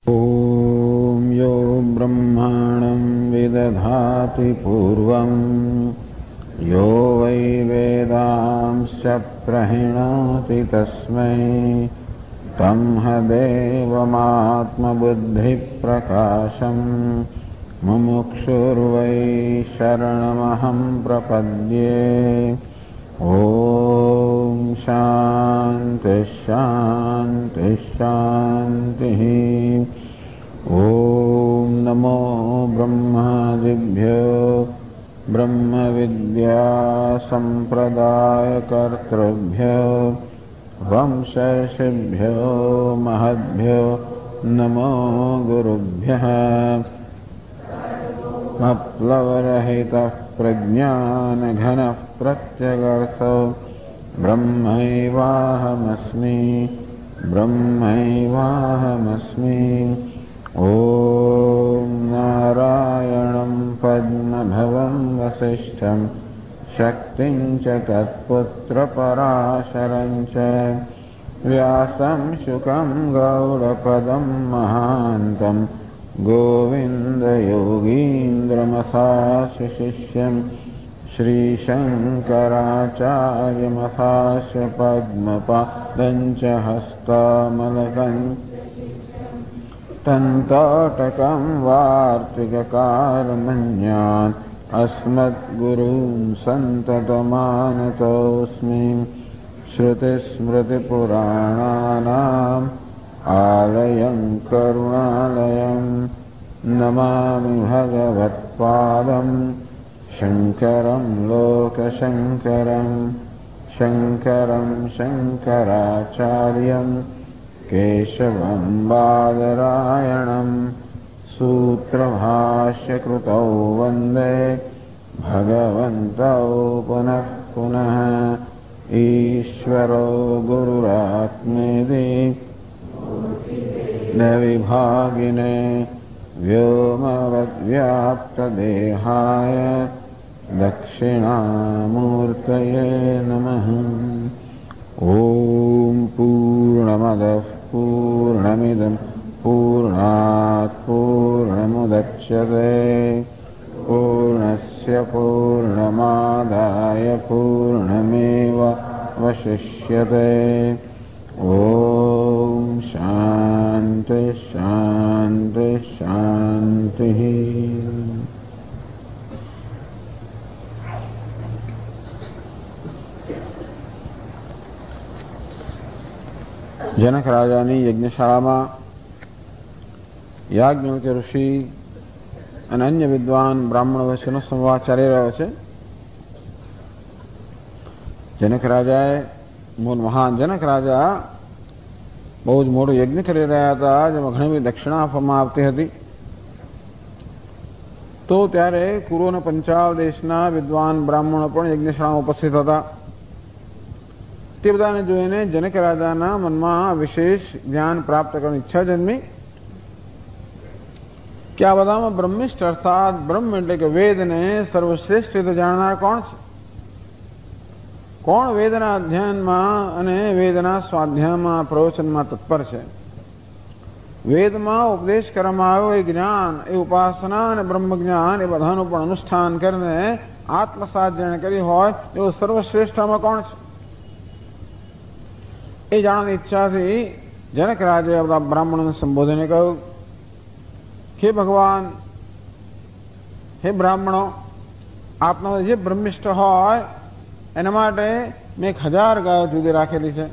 ॐ यो ब्रह्माणं विदधाति पूर्वं यो वै वेदांश्च प्रणीणाति तस्मै तमह देवमात्मबुद्धिप्रकाशं मुमुक्षुर्वै शरणमहं प्रपद्ये। ॐ शान्ति शान्ति शान्तिः। ॐ नमो ब्रह्मादिभ्यो ब्रह्मविद्या संप्रदायकर्तृभ्यो वंशर्षिभ्यो महद्भ्यो नमो गुरुभ्यः। मप्लवरहितः प्रज्ञानघनः प्रत्यगर्थो ब्रह्मैवाहमस्मि ब्रह्मैवाहमस्मि। ॐ नारायणं पद्मभवं वसिष्ठं शक्तिं च तत्पुत्रपराशरं च व्यासं शुकं गौडपदं महान्तं गोविन्दयोगीन्द्रमथास्य शिष्यं श्रीशङ्कराचार्यमथास्य पद्मपादं च हस्तामलकं तन्तोटकं वार्तिककारमन्यान् अस्मद्गुरून् सन्ततमानतोऽस्मि। श्रुतिस्मृतिपुराणानाम् आलयं करुणालयं नमामि भगवत्पादं शङ्करं लोकशङ्करं शङ्करं शङ्कराचार्यं केशवं बादरायणं सूत्रभाष्यकृतौ वन्दे भगवन्तौ पुनः पुनः। ईश्वरो गुरुरात्मेति न विभागिने व्योमवद्व्याप्तदेहाय दक्षिणामूर्तये नमः। ॐ पूर्णमदः पूर्णमिदं पूर्णात् पूर्णमुदच्यते पूर्णस्य पूर्णमादाय पूर्णमेवावशिष्यते। ॐ शान्ति शान्ति शान्तिः। जनक राजानी यज्ञशाळाમાં યાજ્ઞવલ્ક્ય ઋષિ અને અન્ય વિદ્વાન બ્રાહ્મણો વચ્ચેનો સંવાદ ચાલી રહ્યો છે. જનક રાજાએ મહાન જનક રાજા બહુ જ મોટું યજ્ઞ કરી રહ્યા હતા, જેમાં ઘણી બધી દક્ષિણા આપવામાં આવતી હતી. તો ત્યારે કુરુ અને પંચાલ દેશના વિદ્વાન બ્રાહ્મણો પણ યજ્ઞશાળામાં ઉપસ્થિત હતા. તે બધાને જોઈને જનક રાજાના મનમાં વિશેષ જ્ઞાન પ્રાપ્ત કરવાની ઈચ્છા જન્મી કે આ બધામાં બ્રહ્મિષ્ઠ અર્થાત બ્રહ્મ એટલે કે વેદને સર્વશ્રેષ્ઠ રીતે જાણનાર કોણ છે? કોણ વેદના અધ્યયનમાં અને વેદના સ્વાધ્યાયમાં પ્રવચનમાં તત્પર છે? વેદમાં ઉપદેશ કરવામાં આવ્યો એ જ્ઞાન, એ ઉપાસના અને બ્રહ્મ જ્ઞાન એ બધાનું પણ અનુષ્ઠાન કરીને આત્મસાત જેણે કરી હોય એવો સર્વશ્રેષ્ઠમાં કોણ છે? એ જાણવાની ઈચ્છાથી જનક રાજાએ બધા બ્રાહ્મણોને સંબોધીને કહ્યું, હે ભગવાન, હે બ્રાહ્મણો, આપનો જે બ્રહ્મિષ્ઠ હોય એના માટે મેં 1000 ગાયો જુદી રાખેલી છે.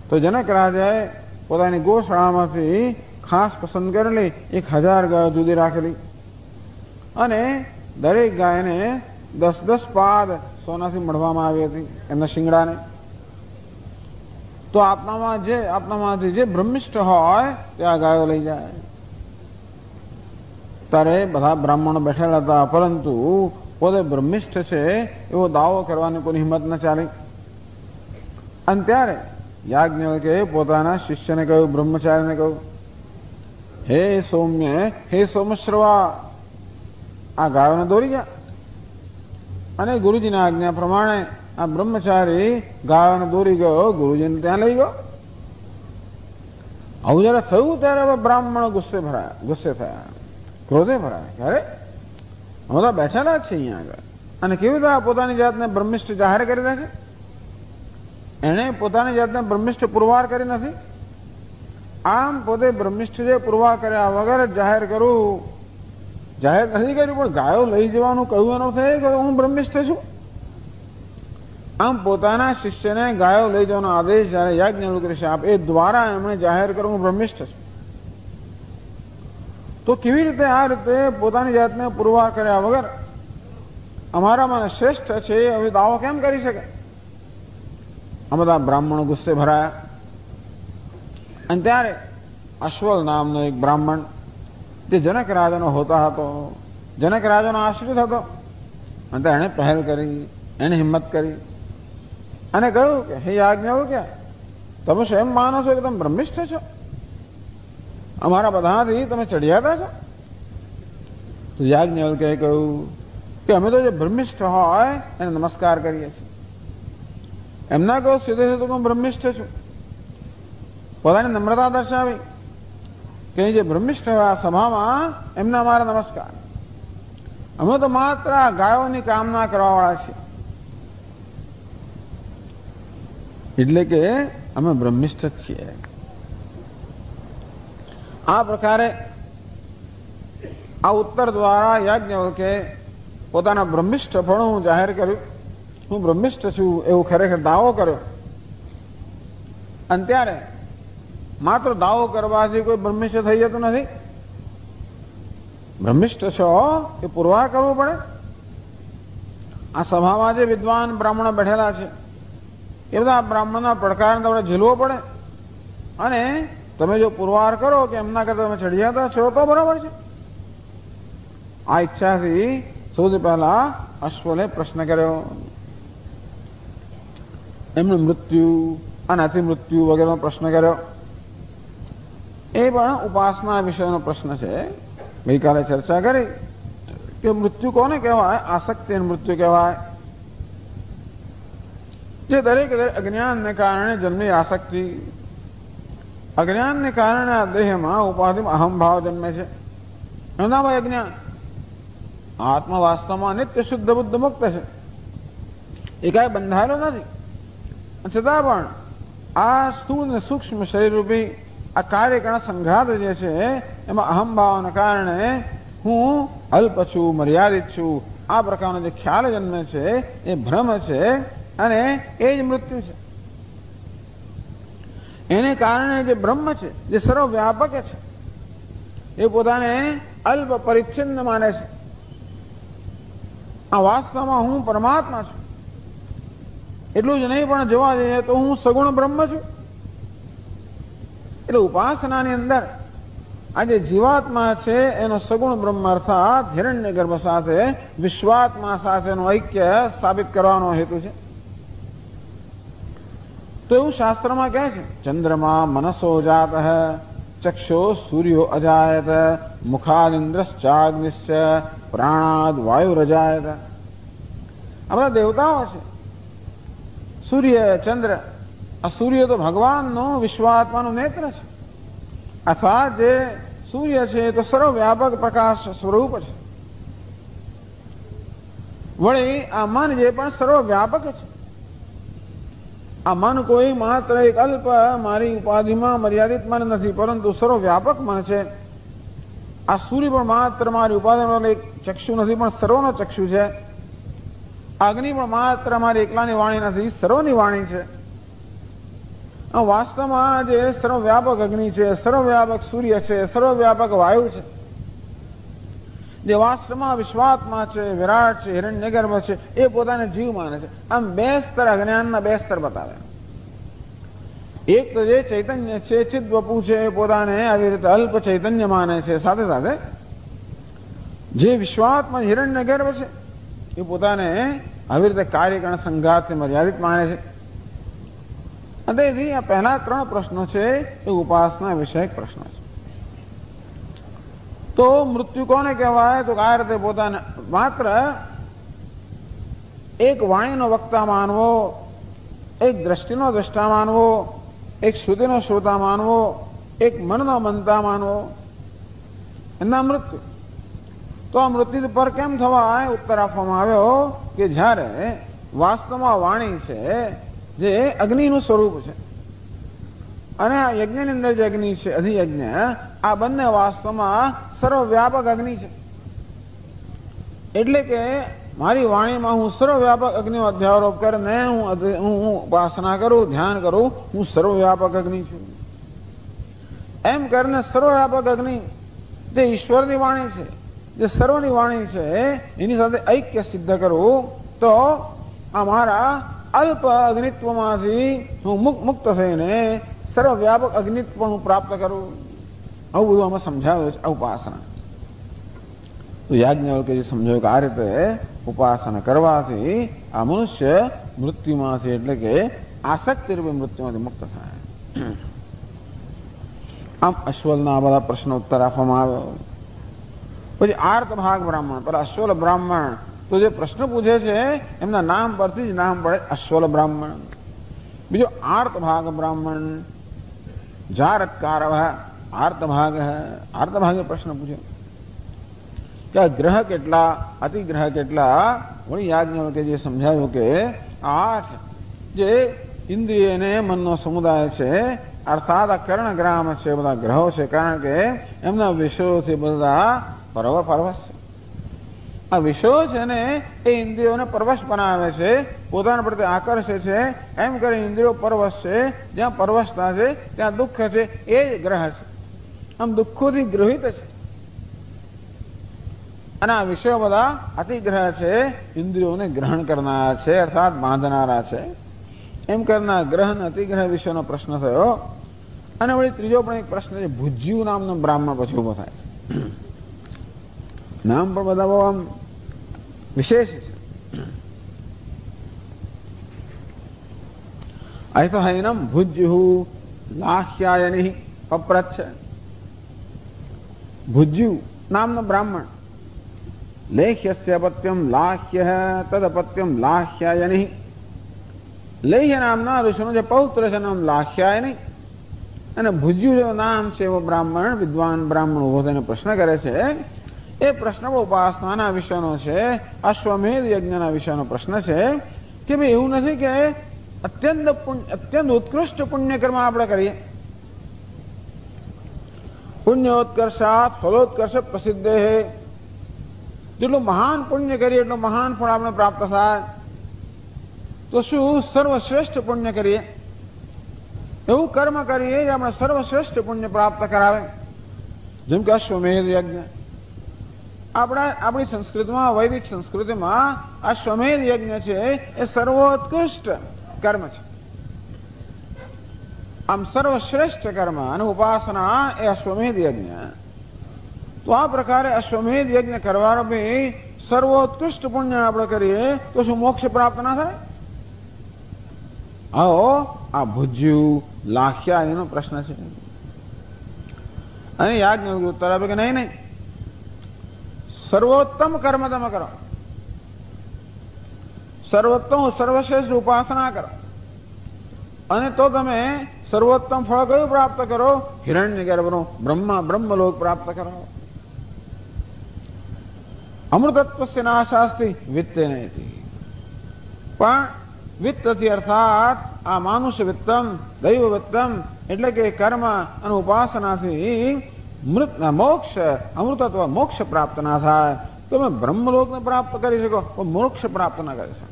તો જનક રાજાએ પોતાની ગોશાળામાંથી ખાસ પસંદ કરેલી 1000 ગાયો જુદી રાખેલી અને દરેક ગાયને 10-10 પાદ સોનાથી મઢવામાં આવી હતી એમના શિંગડાને. તો આપનામાંથી જે બ્રહ્મિષ્ઠ હોય તે આ ગાયો લઈ જાય. ત્યારે બધા બ્રાહ્મણો બેઠેલા હતા, પરંતુ પોતે બ્રહ્મિષ્ઠ છે એવો દાવો કરવાની કોઈ હિંમત ન ચાલી. અને ત્યારે યાજ્ઞવલ્ક્યે પોતાના શિષ્યને કહ્યું, બ્રહ્મચારીને કહ્યું, હે સૌમ્ય, હે સોમશ્રવા, આ ગાયોને દોરી ગયા અને ગુરુજીના આજ્ઞા પ્રમાણે આ બ્રહ્મચારી ગાયોને દોરી ગયો, ગુરુજીને ત્યાં લઈ ગયો. આવું જયારે થયું ત્યારે હવે બ્રાહ્મણ ગુસ્સે થયા, ક્રોધે ભરાયા. અરે અમે તો બેઠેલા જ છે અહીંયા આગળ, અને કેવી રીતે પોતાની જાતને બ્રહ્મિષ્ઠ જાહેર કરી દે છે? એને પોતાની જાતને બ્રહ્મિષ્ઠ પુરવાર કરી નથી. આમ પોતે બ્રહ્મિષ્ઠ જે પુરવાર કર્યા વગર જાહેર કરવું, જાહેર નથી કર્યું પણ ગાયો લઈ જવાનું કહ્યું એનો થાય કે હું બ્રહ્મિષ્ઠ છું. આમ પોતાના શિષ્યને ગાયો લઈ જવાનો આદેશ જયારે યાજ્ઞવલ્ક્ય ઋષિ આપે એ દ્વારા એમણે જાહેર કર્યું હું બ્રહ્મિષ્ઠ છું. તો કેવી રીતે આ રીતે પોતાની જાતને પુરવાર કર્યા વગર અમારામાં શ્રેષ્ઠ છે હવે દાવો કેમ કરી શકે? આ બધા બ્રાહ્મણો ગુસ્સે ભરાયા. અને ત્યારે અશ્વલ નામનો એક બ્રાહ્મણ તે જનક રાજાનો હોતા હતો, જનક રાજાનો આશ્રિત હતો, અને એણે પહેલ કરી, એણે હિંમત કરી અને કહ્યું કે હે યાજ્ઞવલ્ક્ય, તમે સ્વયં માનો છો કે તમે બ્રહ્મિષ્ઠ છો? અમારા બધાથી તમે ચડિયાતા છો? તો યાજ્ઞવલ્ક્યએ કહ્યું કે અમે તો જે બ્રહ્મિષ્ઠ હોય એને નમસ્કાર કરીએ છીએ. એમના કહું સીધે સીધું હું બ્રહ્મિષ્ઠ છું. પોતાની નમ્રતા દર્શાવી કે જે બ્રહ્મિષ્ઠ હોય આ સભામાં એમને અમારા નમસ્કાર. અમે તો માત્ર ગાયોની કામના કરવાવાળા છીએ, એટલે કે અમે બ્રહ્મિષ્ઠ જ છીએ. આ પ્રકારે આ ઉત્તર દ્વારા યાજ્ઞવલ્ક્યે પોતાના બ્રહ્મિષ્ઠ પણ જાહેર કર્યું. હું બ્રહ્મિષ્ઠ છું એવું ખરેખર દાવો કર્યો. અને ત્યારે માત્ર દાવો કરવાથી કોઈ બ્રહ્મિષ્ઠ થઈ જતું નથી. બ્રહ્મિષ્ઠ છો એ પુરવાર કરવું પડે. આ સભામાં જે વિદ્વાન બ્રાહ્મણો બેઠેલા છે એ બધા બ્રાહ્મણના પડકારને આપણે ઝીલવો પડે. અને તમે જો પુરવાર કરો કે એમના કરતા તમે ચડિયાતા છો તો બરાબર છે. આ ઈચ્છાથી સૌથી પહેલા અશ્વલે પ્રશ્ન કર્યો. એમનું મૃત્યુ અને અતિમૃત્યુ વગેરેનો પ્રશ્ન કર્યો. એ પણ ઉપાસના વિષયનો પ્રશ્ન છે. ગઈકાલે ચર્ચા કરી કે મૃત્યુ કોને કહેવાય? આસક્તિ મૃત્યુ કહેવાય. જે દરેક અજ્ઞાનને કારણે જન્મી આસક્તિ, અજ્ઞાનને કારણે આ દેહમાં ઉપાધિમાં અહમભાવ જન્મે છે. એનામાં અજ્ઞાન. આત્મા વાસ્તવમાં નિત્ય શુદ્ધ બુદ્ધ મુક્ત છે, એ કાંઈ બંધાયેલો નથી. છતાં પણ આ સ્થૂળ અને સૂક્ષ્મ શરીરરૂપી આ કાર્યકરણ સંઘાત જે છે એમાં અહમભાવના કારણે હું અલ્પ છું, મર્યાદિત છું, આ પ્રકારનો જે ખ્યાલ જન્મે છે એ ભ્રમ છે અને એ જ મૃત્યુ છે. એને કારણે જે બ્રહ્મ છે જે સર્વવ્યાપક છે એ પોતાને અલ્પ પરિચ્છિન્ન માને છે. આ વાસ્તવમાં હું પરમાત્મા છું. એટલું જ નહીં પણ જોવા જઈએ તો હું સગુણ બ્રહ્મ છું. એટલે ઉપાસનાની અંદર આ જે જીવાત્મા છે એનો સગુણ બ્રહ્મ અર્થાત હિરણ્ય ગર્ભ સાથે વિશ્વાત્મા સાથેનું ઐક્ય સ્થાપિત કરવાનો હેતુ છે. તો એવું શાસ્ત્રમાં કહે છે, ચંદ્રમા મનસો જાત ચક્ષો સૂર્યો અજાયત મુખાદિન્દ્રશ્ચાગ્નિશ્ચ પ્રાણાદ વાયુરજાયત. આપણા દેવતાઓ છે સૂર્ય, ચંદ્ર. આ સૂર્ય તો ભગવાનનો વિશ્વાત્માનું નેત્ર છે. અથવા જે સૂર્ય છે એ તો સર્વવ્યાપક પ્રકાશ સ્વરૂપ છે. વળી આ મન જે પણ સર્વવ્યાપક છે. આ મન કોઈ માત્ર એક અલ્પ મારી ઉપાધિમાં મર્યાદિત મન નથી, પરંતુ સર્વવ્યાપક મન છે. આ સૂર્ય પણ માત્ર મારી ઉપાધિમાં એક ચક્ષુ નથી, પણ સર્વનો ચક્ષુ છે. અગ્નિ પણ માત્ર મારી એકલાની વાણી નથી, સર્વની વાણી છે. વાસ્તવમાં જે સર્વવ્યાપક અગ્નિ છે, સર્વવ્યાપક સૂર્ય છે, સર્વવ્યાપક વાયુ છે, જે વાસ્તવમાં વિશ્વાત્મા છે, વિરાટ છે, હિરણ્યગર્ભ છે, એ પોતાને જીવ માને છે. આમ બે સ્તર, અજ્ઞાનના બે સ્તર બતાવે. એક તો જે ચૈતન્ય છે, ચિદવપુ છે, એ પોતાને આવી રીતે અલ્પ ચૈતન્ય માને છે. સાથે સાથે જે વિશ્વાત્મા હિરણ્યગર્ભ છે એ પોતાને આવી રીતે કાર્યકરણ સંઘાતથી મર્યાદિત માને છે. તેથી આ પહેલા ત્રણ પ્રશ્નો છે એ ઉપાસના વિષયક પ્રશ્નો છે. તો મૃત્યુ કોને કહેવાય? તો આ રીતે પોતાને માત્ર એક વાણીનો વક્તા માનવો, એક દ્રષ્ટિનો દ્રષ્ટા માનવો, એક શ્રુતિનો શ્રોતા માનવો, એક મનનો મનતા માનવો, એના મૃત્યુ. તો આ મૃત્યુ પર કેમ થવાય? ઉત્તર આપવામાં આવ્યો કે જ્યારે વાસ્તવમાં વાણી છે જે અગ્નિનું સ્વરૂપ છે અને આ યજ્ઞની અંદર જે અગ્નિ છે અધિયજ્ઞ, આ બંને વાસ્તવમાં સર્વવ્યાપક અગ્નિ છે. એટલે કે મારી વાણીમાં હું સર્વવ્યાપક અગ્નિનો અધ્યારોપ કરીને હું ઉપાસના કરું, ધ્યાન કરું, હું સર્વવ્યાપક અગ્નિ છું એમ કરીને સર્વવ્યાપક અગ્નિ જે ઈશ્વરની વાણી છે, જે સર્વની વાણી છે, એની સાથે ઐક્ય સિદ્ધ કરું તો આ મારા અલ્પ અગ્નિત્વમાંથી હું મુક્ત થઈને સર્વવ્યાપક અગ્નિત્વ હું પ્રાપ્ત કરું. આવું બધું આમાં સમજાવ્યું છે ઉપાસના. તો યાજ્ઞવલ્કે સમજાવ્યું કે આ રીતે ઉપાસના કરવાથી આ મનુષ્ય મૃત્યુમાંથી એટલે કે આસક્તિ રૂપે મૃત્યુમાંથી મુક્ત થાય. આમ અશ્વલના બધા પ્રશ્નો ઉત્તર આપવામાં આવ્યો. પછી આર્ત ભાગ બ્રાહ્મણ, પર અશ્વલ બ્રાહ્મણ તો જે પ્રશ્ન પૂછે છે એમના નામ પરથી જ નામ પડે અશ્વલ બ્રાહ્મણ. બીજો આર્ત ભાગ બ્રાહ્મણ, જારત્કાર આર્ત ભાગ હૈ. આર્ત ભાગે પ્રશ્ન પૂછે કે ગ્રહ કેટલા, અતિગ્રહ કેટલા? વળી યાજ્ઞવલ્કે જે સમજાવ્યું કે 8 જે ઇન્દ્રિયને મનનો સમુદાય છે, અર્થાત આ કર્ણગ્રામ છે, બધા ગ્રહો છે, કારણ કે એમના વિષયોથી બધા પરવશ છે. આ વિષયો છે ને એ ઇન્દ્રિયોને પરવશ બનાવે છે, પોતાના પ્રત્યે આકર્ષે છે. એમ કરી ઇન્દ્રિયો પરવશ છે. જ્યાં પરવશતા છે ત્યાં દુઃખ છે, એ જ ગ્રહ છે. આમ દુઃખોથી ગ્રહિત છે. અને આ વિષયો બધા અતિગ્રહ છે, ઇન્દ્રિયોને ગ્રહણ કરનારા છે, અર્થાત બાંધનારા છે. એમ કરનાર ગ્રહ અને અતિગ્રહ વિષયનો પ્રશ્ન થયો. અને વળી ત્રીજો પણ એક પ્રશ્ન છે, ભુજ્યુ નામનો બ્રાહ્મણ પછી ઉભો થાય છે. નામ પણ બધા બહુ આમ વિશેષ છે. અહીં તો હૈનમ ભુજ્યુ લાહ્યાયનિ પપ્રચ્છ. ભુજ્યુ નામનો બ્રાહ્મણ, લેહ્યસ્ય પત્યમ લાહ્ય તદપત્યમ લાહ્યાયનિ. લેહ્ય નામના ઋષિનો જે પૌત્ર છે નામ લાહ્યાયનિ. અને ભુજ્યુ જે નામ છે એવો બ્રાહ્મણ, વિદ્વાન બ્રાહ્મણ ઉભો થઈને પ્રશ્ન કરે છે. એ પ્રશ્ન ઉપાસનાના વિષયનો છે, અશ્વમેધ યજ્ઞના વિષયનો પ્રશ્ન છે કે ભાઈ એવું નથી કે અત્યંત ઉત્કૃષ્ટ પુણ્ય કર્મ આપણે કરીએ, પુણ્યોત્કર્ષાત ફલોત્કર્ષ પ્રસિદ્ધ હે, જેટલું મહાન પુણ્ય કરીએ એટલું મહાન ફળ આપણે પ્રાપ્ત થાય. તો શું સર્વશ્રેષ્ઠ પુણ્ય કરીએ, એવું કર્મ કરીએ જે આપણે સર્વશ્રેષ્ઠ પુણ્ય પ્રાપ્ત કરાવે. જેમ કે અશ્વમેધ યજ્ઞ આપણી સંસ્કૃતિમાં, વૈદિક સંસ્કૃતિમાં અશ્વમેધ યજ્ઞ છે એ સર્વોત્કૃષ્ટ કર્મ છે. આમ સર્વશ્રેષ્ઠ કર્મ અને ઉપાસના એ અશ્વમેધ યજ્ઞ. તો આ પ્રકારે અશ્વમેધ યજ્ઞ કરવાનો બી સર્વોત્કૃષ્ટ પુણ્ય આપણે કરીએ તો શું મોક્ષ પ્રાપ્ત ના થાય? આવો આ ભુજ્યુ લાખ્યા એનો પ્રશ્ન છે. અને યાજ્ઞવલ્કે ઉત્તર આપે કે નહીં, સર્વોત્તમ કર્મ તમે કરો, સર્વોત્તમ સર્વશ્રેષ્ઠ ઉપાસના કરો, અને તો તમે સર્વોત્તમ ફળ કયું પ્રાપ્ત કરો? હિરણ્ય ગર્ભનો બ્રહ્મલોક પ્રાપ્ત કરો. અમૃતત્વસ્ય નાશાસ્તિ વિત્તેન ઇતિ. પણ વિત્તથી અર્થાત આ માનુષ વિત્તમ, દૈવ વિત્તમ એટલે કે કર્મ અને ઉપાસનાથી મોક્ષ, અમૃતત્વ મોક્ષ પ્રાપ્ત ના થાય. તમે બ્રહ્મલોકને પ્રાપ્ત કરી શકો પણ મોક્ષ પ્રાપ્ત ના કરી શકો.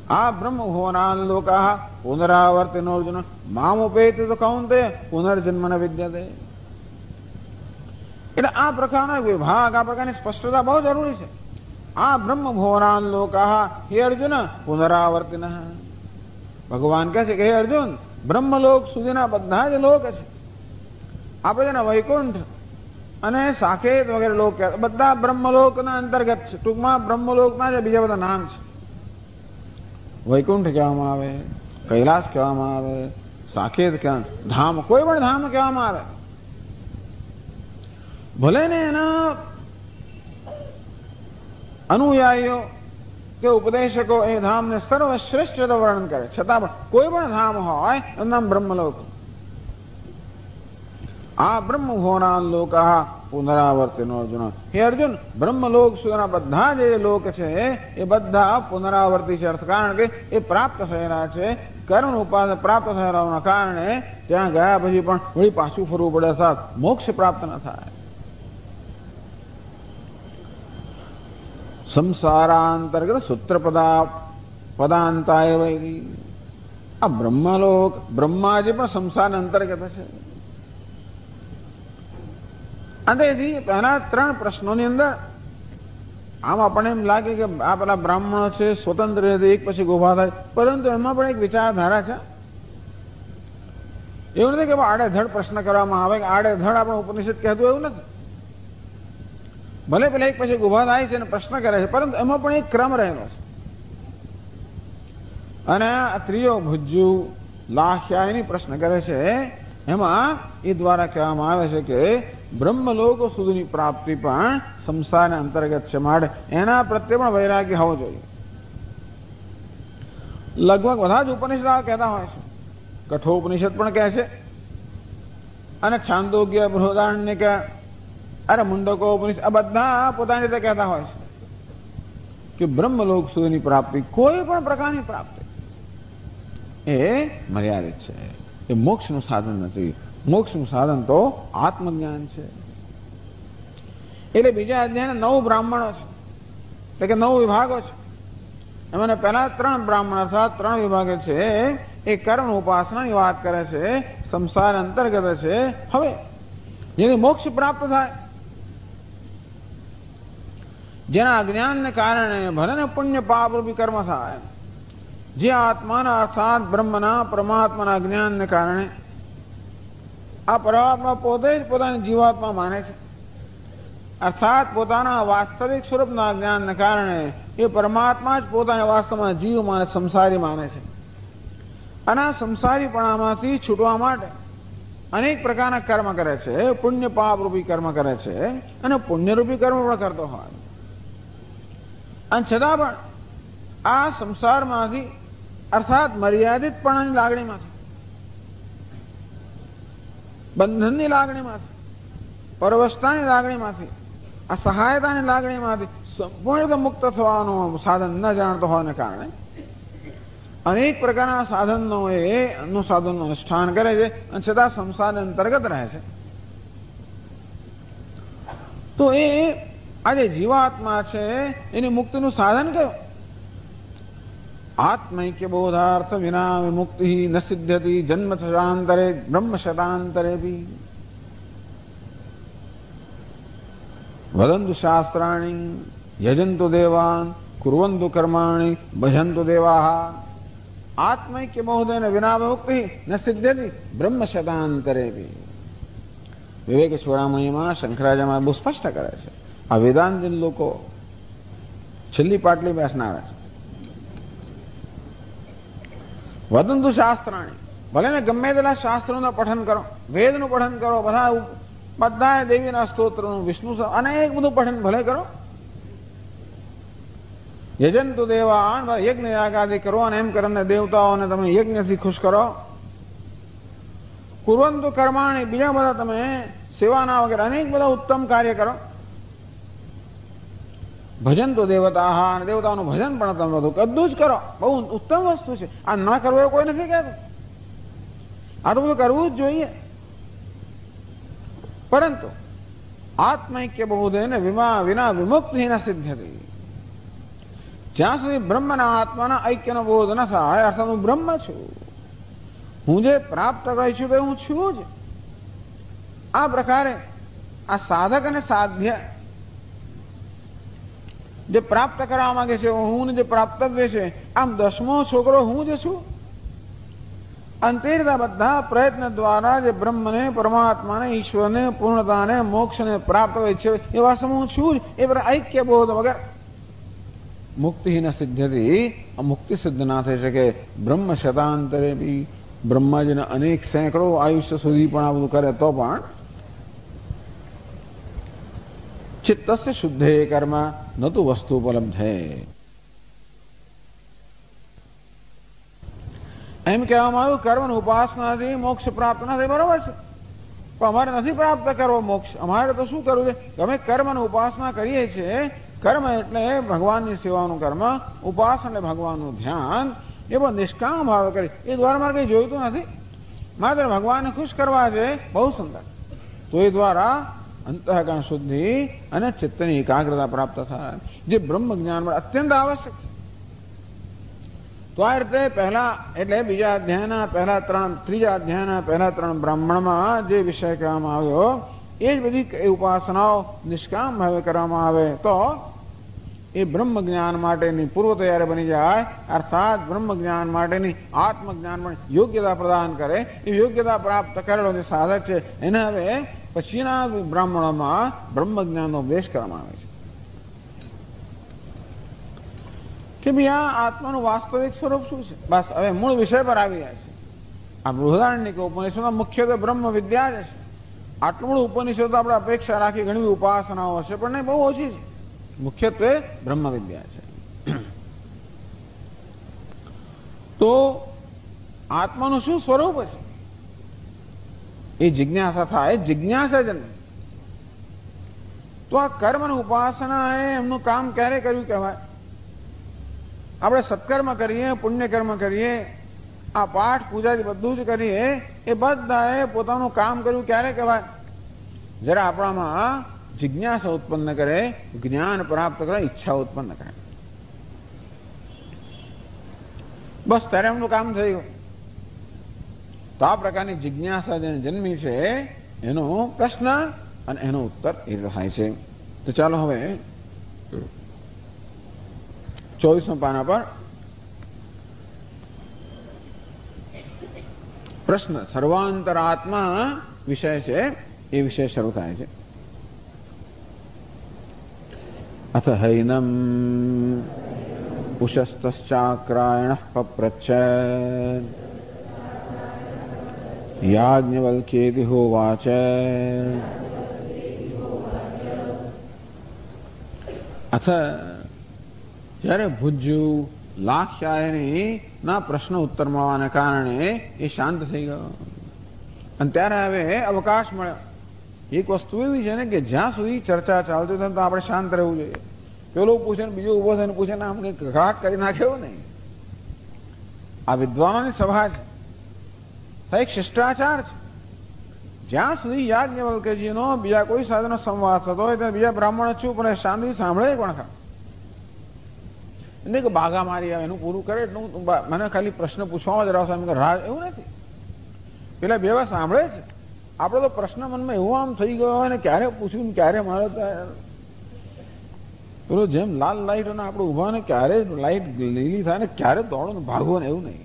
આ બ્રહ્મ ભુવનાન લોકા પુનરાવર્તિનો અર્જુન મામુપેતિ તો કૌંતેય પુનર્જન્મ ન વિદ્યતે. એટલે આ પ્રકારનો વિભાગ, આ પ્રકારની સ્પષ્ટતા બહુ જરૂરી છે. આ બ્રહ્મ ભુવનાન લોકા, હે અર્જુન પુનરાવર્તિન. ભગવાન કહે છે કે હે અર્જુન, બ્રહ્મલોક સુધીના બધા જ લોક છે. આપણે જેને વૈકુંઠ અને સાકેત વગેરે લોક બધા બ્રહ્મલોકના અંતર્ગત છે. ટૂંકમાં બ્રહ્મલોકના જે બીજા બધા નામ છે. વૈકુંઠ કહેવામાં આવે, કૈલાસ કહેવામાં આવે, સાકેત ધામ, કોઈ પણ ધામ કહેવામાં આવે. ભલે ને એના અનુયાયીઓ કે ઉપદેશકો એ ધામને સર્વશ્રેષ્ઠ વર્ણન કરે, છતાં પણ કોઈ પણ ધામ હોય એનું નામ બ્રહ્મલોક. આ બ્રહ્મભુવના લોક પુનરાવર્તિનો અર્જુન. હે અર્જુન, બ્રહ્મલોક સુધીના બધા જે લોક છે એ બધા પુનરાવર્તી છે. અર્થ કારણ કે એ પ્રાપ્ત થયેલા છે. કર્મ ઉપાસના પ્રાપ્ત થયેલાના કારણે ત્યાં ગયા પછી પણ વળી પાછું ફરવું પડે, સાથ મોક્ષ પ્રાપ્ત ન થાય. સંસારાંતર્ગત સૂત્રપદા પદાંતાય વૈરી. આ બ્રહ્મલોક બ્રહ્માજી પણ સંસાર અંતર્ગત છે. અંતેથી પહેલા 3 પ્રશ્નોની અંદર આમ આપણને એમ લાગે કે આ પેલા બ્રાહ્મણો છે સ્વતંત્ર રીતે એક પછી ઉભા થાય, પરંતુ એમાં પણ એક વિચારધારા છે. એવું નથી કે આડેધડ પ્રશ્ન કરવામાં આવે, કે આડેધડ આપણું ઉપનિષદ કહેતું એવું નથી. ભલે પેલા એક પછી ઉભા થાય છે અને પ્રશ્ન કરે છે, પરંતુ એમાં પણ એક ક્રમ રહેલો છે. અને આ ત્રીજો ભુજ્જુ લાખ્યાયની પ્રશ્ન કરે છે, એમાં એ દ્વારા કહેવામાં આવે છે કે બ્રહ્મલોકો સુધીની પ્રાપ્તિ પણ સંસારના અંતર્ગત છે, માટે એના પ્રત્યે પણ વૈરાગ્ય હોવો જોઈએ. લગભગ બધા જ ઉપનિષદ કહેતા હોય છે. કઠોપનિષદ પણ કહે છે, અને છાંદોગ્ય, બૃહદારણ્યક, અરે મુંડકો ઉપનિષદ આ બધા પોતાની રીતે કહેતા હોય છે કે બ્રહ્મલોક સુધીની પ્રાપ્તિ, કોઈ પણ પ્રકારની પ્રાપ્તિ એ મર્યાદિત છે. એ મોક્ષનું સાધન નથી. મોક્ષનું સાધન તો આત્મજ્ઞાન છે. એટલે બીજા અધ્યાયના 9 બ્રાહ્મણો છે, એટલે કે 9 વિભાગો છે. એમાં પહેલા 3 બ્રાહ્મણ અર્થાત 3 વિભાગો છે. એ કર્મ ઉપાસનાની વાત કરે છે, સંસાર અંતર્ગત છે. હવે જેને મોક્ષ પ્રાપ્ત થાય, જેના અજ્ઞાનને કારણે ભલે ને પુણ્ય પાપ રૂપી કર્મ થાય, જે આત્માના અર્થાત બ્રહ્મના પરમાત્માના અજ્ઞાનને કારણે આ પરમાત્મા પોતે જ પોતાની જીવાત્મા માને છે, અર્થાત પોતાના વાસ્તવિક સ્વરૂપના જ્ઞાનને કારણે એ પરમાત્મા જ પોતાને વાસ્તવમાં જીવ માને, સંસારી માને છે. અને આ સંસારીપણામાંથી છૂટવા માટે અનેક પ્રકારના કર્મ કરે છે. પુણ્ય પાપ રૂપી કર્મ કરે છે, અને પુણ્યરૂપી કર્મ પણ કરતો હોય. અને છતાં પણ આ સંસારમાંથી અર્થાત મર્યાદિતપણાની લાગણીમાંથી, બંધનની લાગણીમાંથી, પરવશતાની લાગણીમાંથી, આ સહાયતાની લાગણીમાંથી સંપૂર્ણ મુક્ત થવાનું સાધન ન જાણતો હોવાને કારણે અનેક પ્રકારના સાધનનું અનુષ્ઠાન કરે છે, અને છતાં સંસાર અંતર્ગત રહે છે. તો એ આ જે જીવાત્મા છે એની મુક્તિનું સાધન કયું? આત્મૈક્ય બોધાર્થ વિના વિમુક્તિ ન સિદ્ધતી જન્મ શતાંતરે બ્રહ્મ શતાંતરે બી. વદંતુ શાસ્ત્રાણી યજંતુ દેવાન કુર્વંતુ કર્માણી ભજંતુ દેવાહ. આત્મૈક્ય બોધેન વિના વિમુક્તિ ન સિદ્ધતી બ્રહ્મ શતાંતરે બી. વિવેક ચૂડામણીમાં શંકરાચાર્ય બહુ સ્પષ્ટ કરે છે. આ વેદાંતિન લોકો છેલ્લી પાટલી બેસનાર છે. વદંતુ શાસ્ત્રાણી, ભલે ને ગમે તેટલા શાસ્ત્રોનું પઠન કરો, વેદનું પઠન કરો, બધા દેવીના સ્તોત્રનું, વિષ્ણુ અનેક બધું પઠન ભલે કરો. યજંતુ દેવાન, યજ્ઞ યાગાદિ કરો, અને એમ કરીને દેવતાઓને તમે યજ્ઞથી ખુશ કરો. કુર્વંતુ કર્માણી, બીજા બધા તમે સેવાના વગેરે અનેક બધા ઉત્તમ કાર્ય કરો. ભજન તો દેવતા, અને દેવતાઓનું ભજન પણ તમે બધું જ કરો. બહુ ઉત્તમ વસ્તુ છે. આ ન કરવું એ કોઈ નથી કહેતું. આ તો બધું કરવું જ જોઈએ. પરંતુ આત્મૈક્ય બોધેન વિના વિમુક્તિ ન સિદ્ધતી. જ્યાં સુધી બ્રહ્મના આત્માના ఐక్યનો બોધ ન થાય, અર્થાત હું બ્રહ્મ છું, હું જે પ્રાપ્ત કરી છું તે હું છું જ. આ પ્રકારે આ સાધક અને સાધ્ય જે પ્રાપ્ત કરવા માંગે છે, હું જે પ્રાપ્તવ્ય છે, આમ 10મો છોકરો હું જ છું. અંતે બધા પ્રયત્ન દ્વારા જે બ્રહ્મને, પરમાત્માને, ઈશ્વરને, પૂર્ણતાને, મોક્ષને પ્રાપ્ત હોય છે એવા હું છું જ. એ બધા ఐક્ય બોધ વગર મુક્તિ ન સિદ્ધતી, આ મુક્તિ સિદ્ધ ના થઈ શકે. બ્રહ્મ શતાંતરે બી, બ્રહ્માજીના અનેક સેંકડો આયુષ્ય સુધી પણ આ બધું કરે તો પણ ચિત્તસ્ય શુદ્ધે કર્મ નતુ વસ્તુ ઉપલબ્ધે. એમ કહેવામાં આવ્યું કર્મ ઉપાસનાથી મોક્ષ પ્રાપ્ત નથી, બરોબર છે. પણ અમારે નથી પ્રાપ્ત કરવો મોક્ષ. અમારે તો શું કરવું છે? અમે કર્મની ઉપાસના કરીએ છીએ. કર્મ એટલે ભગવાનની સેવાનું કર્મ, ઉપાસના એટલે ભગવાનનું ધ્યાન. એ બધું નિષ્કામ ભાવે કરી, એ દ્વારા મારે કંઈ જોઈતું નથી. માત્ર ભગવાનને ખુશ કરવા છે. બહુ સુંદર. તો એ દ્વારા અંતઃકરણ શુદ્ધિ અને ચિત્તની એકાગ્રતા પ્રાપ્ત થાય, જે બ્રહ્મ જ્ઞાન અત્યંત આવશ્યક છે. તો આ રીતે પહેલા એટલે બીજા અધ્યાયના પહેલા ત્રણ, ત્રીજા અધ્યાયના પહેલા ત્રણ બ્રાહ્મણમાં જે વિષય કહેવામાં આવ્યો એ જ બધી ઉપાસનાઓ નિષ્કામ ભાવે કરવામાં આવે તો એ બ્રહ્મ જ્ઞાન માટેની પૂર્વ તૈયારી બની જાય, અર્થાત બ્રહ્મ જ્ઞાન માટેની આત્મજ્ઞાન માટે યોગ્યતા પ્રદાન કરે. એ યોગ્યતા પ્રાપ્ત કરેલો જે સાધક છે એને હવે પછીના બ્રાહ્મણોમાં બ્રહ્મ જ્ઞાનનો ઉપદેશ કરવામાં આવે છે કે ભાઈ આ આત્માનું વાસ્તવિક સ્વરૂપ શું છે. બસ હવે મૂળ વિષય પર આવી જાય છે. આ બૃહદારણ્યક ઉપનિષદમાં મુખ્યત્વે બ્રહ્મ વિદ્યા જ છે. આટલું બધું ઉપનિષદ આપણે અપેક્ષા રાખી ઘણી ઉપાસનાઓ હશે, પણ નહીં, બહુ ઓછી છે. મુખ્યત્વે બ્રહ્મ વિદ્યા છે. તો આત્માનું શું સ્વરૂપ છે એ જિજ્ઞાસા થાય, જિજ્ઞાસા જન્મે. તો આ કર્મ અને ઉપાસના એ એમનું કામ ક્યારે કર્યું કહેવાય? આપણે સત્કર્મ કરીએ, પુણ્યકર્મ કરીએ, આ પાઠ પૂજાથી બધું જ કરીએ, એ બધાએ પોતાનું કામ કર્યું ક્યારે કહેવાય? જરા આપણામાં જિજ્ઞાસા ઉત્પન્ન કરે, જ્ઞાન પ્રાપ્ત કરે, ઈચ્છા ઉત્પન્ન કરે, બસ ત્યારે એમનું કામ થઈ ગયું. તો આ પ્રકારની જિજ્ઞાસા જેને જન્મી છે એનો પ્રશ્ન અને એનો ઉત્તર એ થાય છે. તો ચાલો હવે 24મા પાના પર પ્રશ્ન સર્વાંતરાત્મા વિષય છે એ વિષય શરૂ થાય છે. અથ હૈનમ ઉશસ્તશ્ચાક્રાયણઃ પપ્રચ્છ યાજ્ઞવલ્ક્યેતિ હોવાચ અથ જ્યારે ભુજ્યું લાખ્યાયની ના પ્રશ્ન ઉત્તર મળવાને કારણે એ શાંત થઈ ગયો અને ત્યારે હવે અવકાશ મળ્યો. એક વસ્તુ એવી છે ને કે જ્યાં સુધી ચર્ચા ચાલતી હોય તો આપણે શાંત રહેવું જોઈએ. પેલો પૂછે ને બીજો ઉભો થઈને પૂછે ને આમ કઈ ઘાટ કરી નાખ્યો નહીં. આ વિદ્વાનોની સભા છે, એક શિષ્ટાચાર છે. જ્યાં સુધી યાજ્ઞવલ્ક્યજીનો બીજા કોઈ સાથેનો સંવાદ થતો હોય ત્યારે બીજા બ્રાહ્મણો ચૂપ અને શાંતિ સાંભળે પણ ખરા. એટલે કે બાઘા મારી આવે એનું પૂરું કરે એટલું મને ખાલી પ્રશ્ન પૂછવામાં જ રહો એમ કે રાજ એવું નથી. પેલા બેવા સાંભળે છે. આપણો તો પ્રશ્ન મનમાં એવું આમ થઈ ગયો હોય ને ક્યારે પૂછ્યું ને ક્યારે મારે પેલો જેમ લાલ લાઈટ અને આપણે ઉભા ને ક્યારે લાઈટ લીલી થાય ને ક્યારે દોડો ને ભાગો ને એવું નહીં.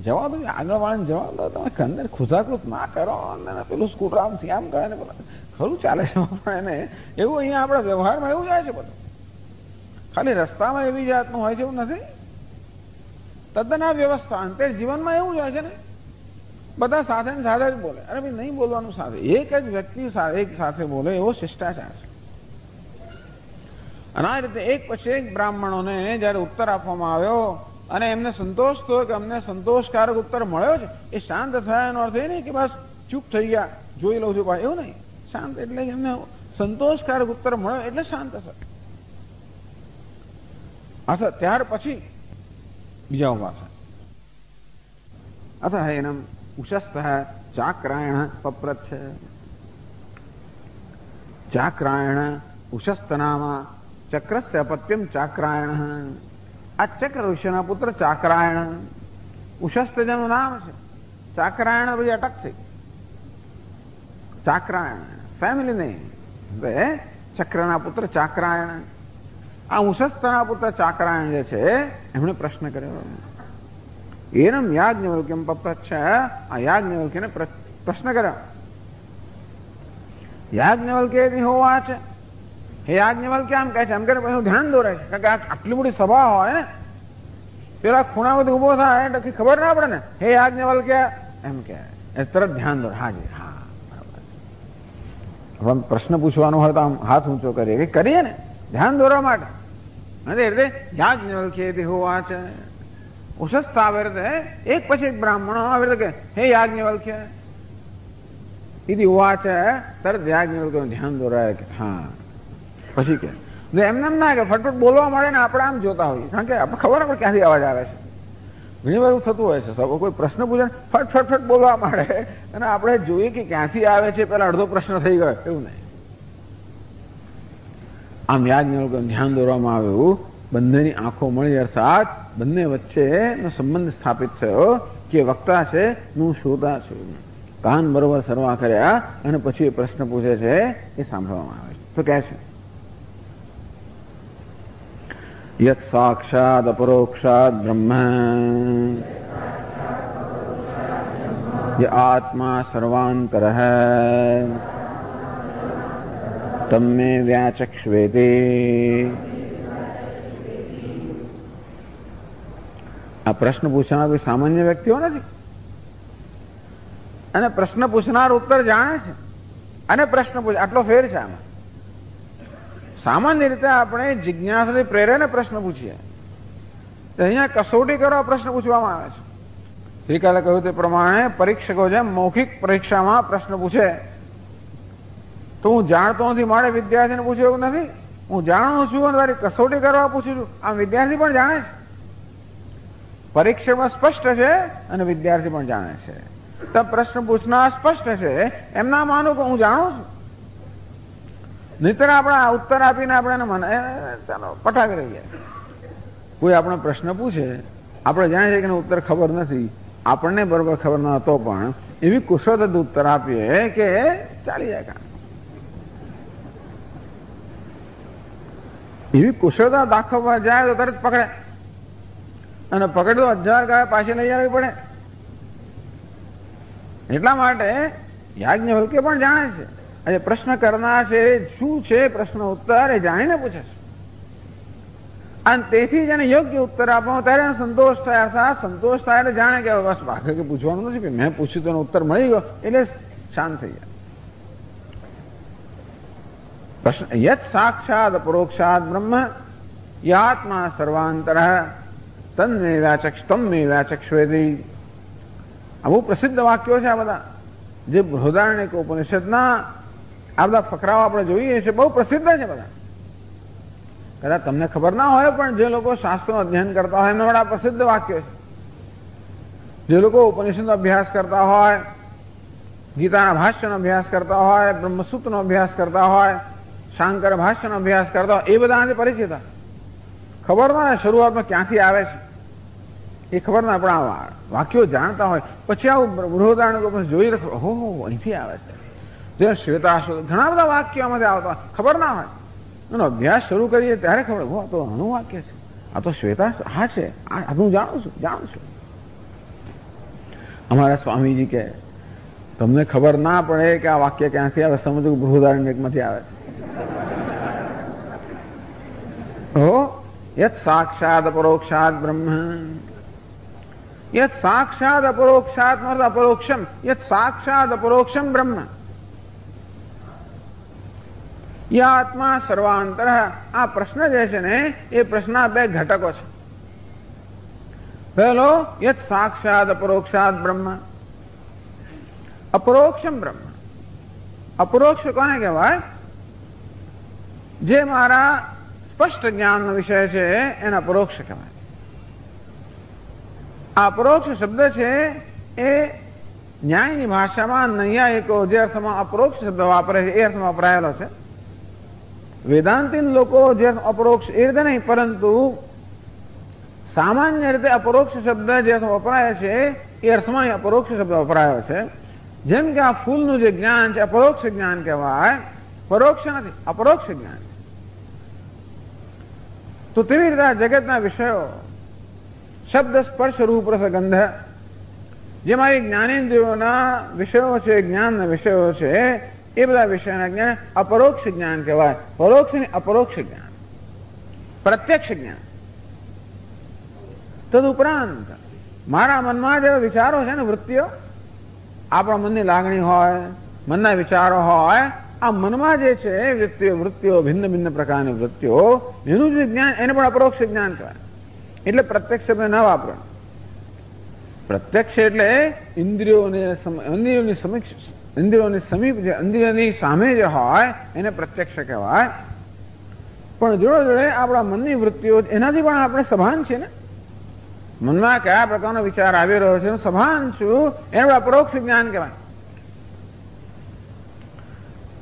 જવા દો, આગળ વાળાને જવા દો. તમે અંદર ખુશાખુશ ના કરો અને પેલું સ્કૂટર આમથી આમ કરે ને ખરું ચાલે છે પણ એને એવું અહીંયા આપણા વ્યવહારમાં એવું જાય છે બધું. ખાલી રસ્તામાં એવી જાતનું હોય છે એવું નથી. તદ્દન આ વ્યવસ્થા અંતે જીવનમાં એવું જ હોય છે ને. બધા સાથે ને સાથે જ બોલે. અરે ભાઈ નહીં બોલવાનું સાથે, એક જ વ્યક્તિ એક સાથે બોલે એવો શિષ્ટાચાર છે. અને આ રીતે એક પછી એક બ્રાહ્મણોને જયારે ઉત્તર આપવામાં આવ્યો અને એમને સંતોષ થયો કે અમને સંતોષકારક ઉત્તર મળ્યો છે, એ શાંત થયા એનો અર્થ એ નહીં કે બસ ચૂપ થઈ ગયા, જોઈ લઉં છું, એવું નહીં. શાંત એટલે કે એમને સંતોષકારક ઉત્તર મળ્યો એટલે શાંત થશે. અથવા ત્યાર પછી બીજા ઉભા થાય. અથવા એના ઉશસ્ત ચાક્રાયણ પપ્રચ્છ. ચાક્રાયણ ઉશસ્ત નામ ચક્રસ્ય અપત્યમ ચાક્રાયણ. આ ચક્ર ઋષિના પુત્ર ચાક્રાયણ. ઉશસ્ત જેનું નામ છે, ચાક્રાયણ પછી અટક થઈ. ચાક્રાયણ ફેમિલી નહીં, ચક્રના પુત્ર ચાક્રાયણ. આ ઉશસ્તના પુત્ર ચાક્રાયણ જે છે એમણે પ્રશ્ન કર્યો. એનમ યાજ્ઞવલ્ક્યમ પપ્રચ્છ. આ યાજ્ઞવલ્ક્યને પ્રશ્ન કર્યો. યાજ્ઞવલ્ક્યેતિ હોવાચ. હે યાજ્ઞવલ્ક્ય આમ કહે છે, એમ કરીને એનું ધ્યાન દોરે છે. કારણ કે આટલી મોટી સભા હોય ને, પેલા ખૂણામાંથી ઉભો થાય એટલે ખબર ના પડે ને. હે યાજ્ઞવલ્ક્ય એમ કે તરત ધ્યાન દોરે. હાજી, હા બરાબર. પ્રશ્ન પૂછવાનો હોય તો આમ હાથ ઊંચો કરીએ કરીએ ને ધ્યાન દોરવા માટે. એટલે યાજ્ઞવલ્ક્યેતિ હોવાચ. ઉશસ્ત આવે રીતે એક પછી એક બ્રાહ્મણો આવે કે હે યાજ્ઞવલ્ક્ય. ઇતિ ઉવાચ તરત યાજ્ઞવલ્ક્યનું ધ્યાન દોરાય કે હા. પછી કે એમને એમ ના કે ફટફટ બોલવા મળે ને આપણે આમ જોતા હોઈએ, કારણ કે આપણે ખબર આપણે ક્યાંથી અવાજ આવે છે. ઘણી વાર એવું થતું હોય છે, કોઈ પ્રશ્ન પૂછે ફટ બોલવા માંડે અને આપણે જોઈએ કે ક્યાંથી આવે છે, પેલા અડધો પ્રશ્ન થઈ ગયો, એવું નહીં. આમ યાજ્ઞવલ્ક્યનું ધ્યાન દોરવામાં આવ્યું, બંનેની આંખો મળી, અર્થાત બંને વચ્ચેનો સંબંધ સ્થાપિત થયો કે વક્તા છે હું શ્રોતા છું. કાન બરોબર સરવા કર્યા અને પછી એ પ્રશ્ન પૂછે છે એ સાંભળવામાં આવે છે. તો કહે છે યત સાક્ષાત અપરોક્ષાત બ્રહ્મ ય આત્મા સર્વાંતરઃ તમ્મે વ્યાચક્ષ્વેતિ. આ પ્રશ્ન પૂછનાર કોઈ સામાન્ય વ્યક્તિઓ નથી, અને પ્રશ્ન પૂછનાર ઉત્તર જાણે છે અને પ્રશ્ન પૂછે, આટલો ફેર છે આમાં. સામાન્ય રીતે આપણે જિજ્ઞાસાથી પ્રેરેને પ્રશ્ન પૂછીએ, અહીંયા કસોટી કરવા પ્રશ્ન પૂછવામાં આવે છે. ગઈકાલે કહ્યું તે પ્રમાણે પરીક્ષકો જેમ મૌખિક પરીક્ષામાં પ્રશ્ન પૂછે તો હું જાણતો નથી મારે વિદ્યાર્થીને પૂછ્યું એવું નથી, હું જાણું છું અને તારી કસોટી કરવા પૂછું છું. આમ વિદ્યાર્થી પણ જાણે છે, પરીક્ષામાં સ્પષ્ટ છે અને વિદ્યાર્થી પણ જાણે છે. તો પ્રશ્ન પૂછનાર સ્પષ્ટ છે એમ ના માનું કે હું જાણું છું. નહીતર આપણે ઉત્તર આપીને આપણે મને ચાલો પટાવી રહીએ. કોઈ આપણો પ્રશ્ન પૂછે, આપણે જાણીએ કે ઉત્તર ખબર નથી, આપણને બરોબર ખબર ન હતો પણ એવી કુશળતાથી ઉત્તર આપીએ કે ચાલી જાય કામ. એવી કુશળતા દાખવવા જાય તો તરત પકડે, અને પકડ તો 1000 ગાય પાછી લઈ આવવી પડે. એટલા માટે યાજ્ઞવલ્ક્ય પણ જાણે છે, આજે પ્રશ્ન કરનાર છે શું છે પ્રશ્ન ઉત્તર એ જાણીને પૂછે છે, અને તેથી જેને યોગ્ય ઉત્તર આપો ત્યારે સંતોષ થાય. અર્થાત સંતોષ થાય એટલે જાણે કે બસ બાકી કે પૂછવાનું નથી, મેં પૂછ્યું તો ઉત્તર મળી ગયો એટલે શાંત થઈ જાય. પ્રશ્ન યત સાક્ષાત પરોક્ષાત બ્રહ્મ યાત્મા સર્વાંતરઃ તન્મે વ્યાચક્ષ્વેતિ. આ બહુ પ્રસિદ્ધ વાક્યો છે આ બધા, જે બૃહદારણ્યક ઉપનિષદના આ બધા ફકરાઓ આપણે જોઈએ છે, બહુ પ્રસિદ્ધ છે બધા. કદાચ તમને ખબર ના હોય પણ જે લોકો શાસ્ત્રનું અધ્યયન કરતા હોય એમના બધા પ્રસિદ્ધ વાક્યો છે. જે લોકો ઉપનિષદનો અભ્યાસ કરતા હોય, ગીતાના ભાષ્યનો અભ્યાસ કરતા હોય, બ્રહ્મસૂત્રનો અભ્યાસ કરતા હોય, શાંકર ભાષ્યનો અભ્યાસ કરતા હોય, એ બધાથી પરિચિત હોય. ખબર ના હોય શરૂઆતમાં ક્યાંથી આવે છે એ ખબર ના, પણ આ વાક્યો જાણતા હોય પછી આવું બૃહદારણ્યક જોઈ રાખો, ઓહો અહીંથી આવે છે. જે શ્વેતાશ્વત ઘણા બધા વાક્યો આમાંથી આવતા ખબર ના હોય, એનો અભ્યાસ શરૂ કરીએ ત્યારે ખબર, હો તો આનું વાક્ય છે, આ તો શ્વેતા હા છે, આ હું જાણું છું. અમારા સ્વામીજી કે તમને ખબર ના પડે કે આ વાક્ય ક્યાંથી આવે, સમજો બૃહદારણ્યકમાંથી આવે છે. હો યત સાક્ષાત અપરોક્ષાત બ્રહ્મ, યત સાક્ષાત અપરોક્ષાત અપરોક્ષમ, યત સાક્ષાત અપરોક્ષમ બ્રહ્મ યા આત્મા સર્વાંતર. આ પ્રશ્ન જે છે ને એ પ્રશ્નના બે ઘટકો છે. પહેલો યત સાક્ષાત અપરોક્ષાત બ્રહ્મ, અપરોક્ષમ બ્રહ્મ. અપરોક્ષ કોને કહેવાય? જે મારા સ્પષ્ટ જ્ઞાનનો વિષય છે એને અપરોક્ષ કહેવાય. આ અપરોક્ષ શબ્દ છે એ ન્યાયની ભાષામાં નૈયાયિકો જે અર્થમાં અપરોક્ષ શબ્દ વાપરે છે એ અર્થમાં વપરાયેલો છે. વેદાંતિન લોકો જે અપરોક્ષ એ રીતે નહીં, પરંતુ સામાન્ય રીતે અપરોક્ષ શબ્દ જે અર્થ વપરાય છે એ અર્થમાં અપરોક્ષ શબ્દ વપરાયો છે. જેમ કે આ ફૂલનું જે જ્ઞાન છે અપરોક્ષ જ્ઞાન કહેવાય, પરોક્ષ નથી, અપરોક્ષ જ્ઞાન. તો તેવી રીતે આ જગતના વિષયો શબ્દ સ્પર્શ રૂપ રસ ગંધ જે મારી જ્ઞાનેન્દ્રિયોના વિષયો છે, જ્ઞાનના વિષયો છે, એ બધા વિષયના જ્ઞાન અપરોક્ષ જ્ઞાન કહેવાય. પરોક્ષ ને અપરોક્ષ જ્ઞાન, પ્રત્યક્ષ જ્ઞાન. તદુપરાંત મારા મનમાં જે વિચારો છે ને, વૃત્તિઓ, આપણા મનની લાગણી હોય, મનના વિચારો હોય, આ મનમાં જે છે વૃત્તિઓ ભિન્ન ભિન્ન પ્રકારની વૃત્તિઓ, એનું જે જ્ઞાન એને પણ અપરોક્ષ જ્ઞાન કહેવાય. એટલે પ્રત્યક્ષ શબ્દ ના વાપરવાનું. પ્રત્યક્ષ એટલે ઇન્દ્રિયોની ઇન્દ્રિયોની સમીપ, જે ઇન્દ્રિયની સામે જે હોય એને પ્રત્યક્ષ કહેવાય. પણ જોડે જોડે આપણા મનની વૃત્તિઓ એનાથી પણ આપણે સભાન છે ને. મનમાં કયા પ્રકારનો વિચાર આવી રહ્યો છે સભાન છું, એને અપરોક્ષ જ્ઞાન કહેવાય.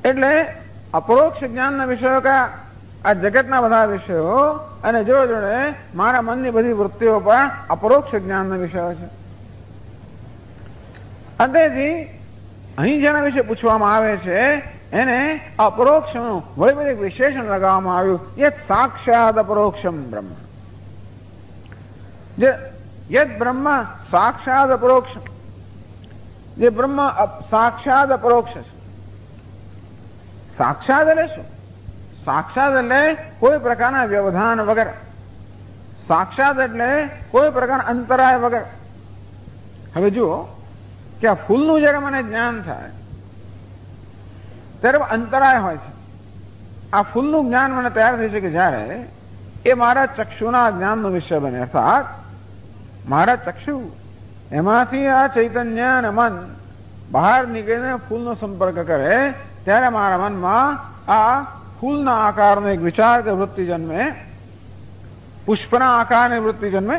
એટલે અપરોક્ષ જ્ઞાનના વિષયો કયા? આ જગતના બધા વિષયો અને જોડે જોડે મારા મનની બધી વૃત્તિઓ પણ અપરોક્ષ જ્ઞાનના વિષયો છે. અંતેથી અહીં જેના વિશે પૂછવામાં આવે છે એને અપરોક્ષનું વળી બધું વિશેષણ લગાવવામાં આવ્યું. યત સાક્ષાત અપરોક્ષમ બ્રહ્મ, જે યત બ્રહ્મ સાક્ષાત અપરોક્ષ, જે બ્રહ્મ સાક્ષાત અપરોક્ષ છે. સાક્ષાત એટલે શું? સાક્ષાત એટલે કોઈ પ્રકારના વ્યવધાન વગર, સાક્ષાત એટલે કોઈ પ્રકારના અંતરાય વગર. હવે જુઓ કે આ ફૂલનું જયારે મને જ્ઞાન થાય ત્યારે અંતરાય હોય છે. આ ફૂલનું જ્ઞાન મને તૈયાર થઈ છે કે જ્યારે એ મારા ચક્ષુના જ્ઞાનનો વિષય બને, અર્થાત મારા ચક્ષુ એમાંથી આ ચૈતન્ય અને મન બહાર નીકળીને ફૂલનો સંપર્ક કરે ત્યારે મારા મનમાં આ ફૂલના આકારનો એક વિચાર કે વૃત્તિ જન્મે, પુષ્પના આકારની વૃત્તિ જન્મે,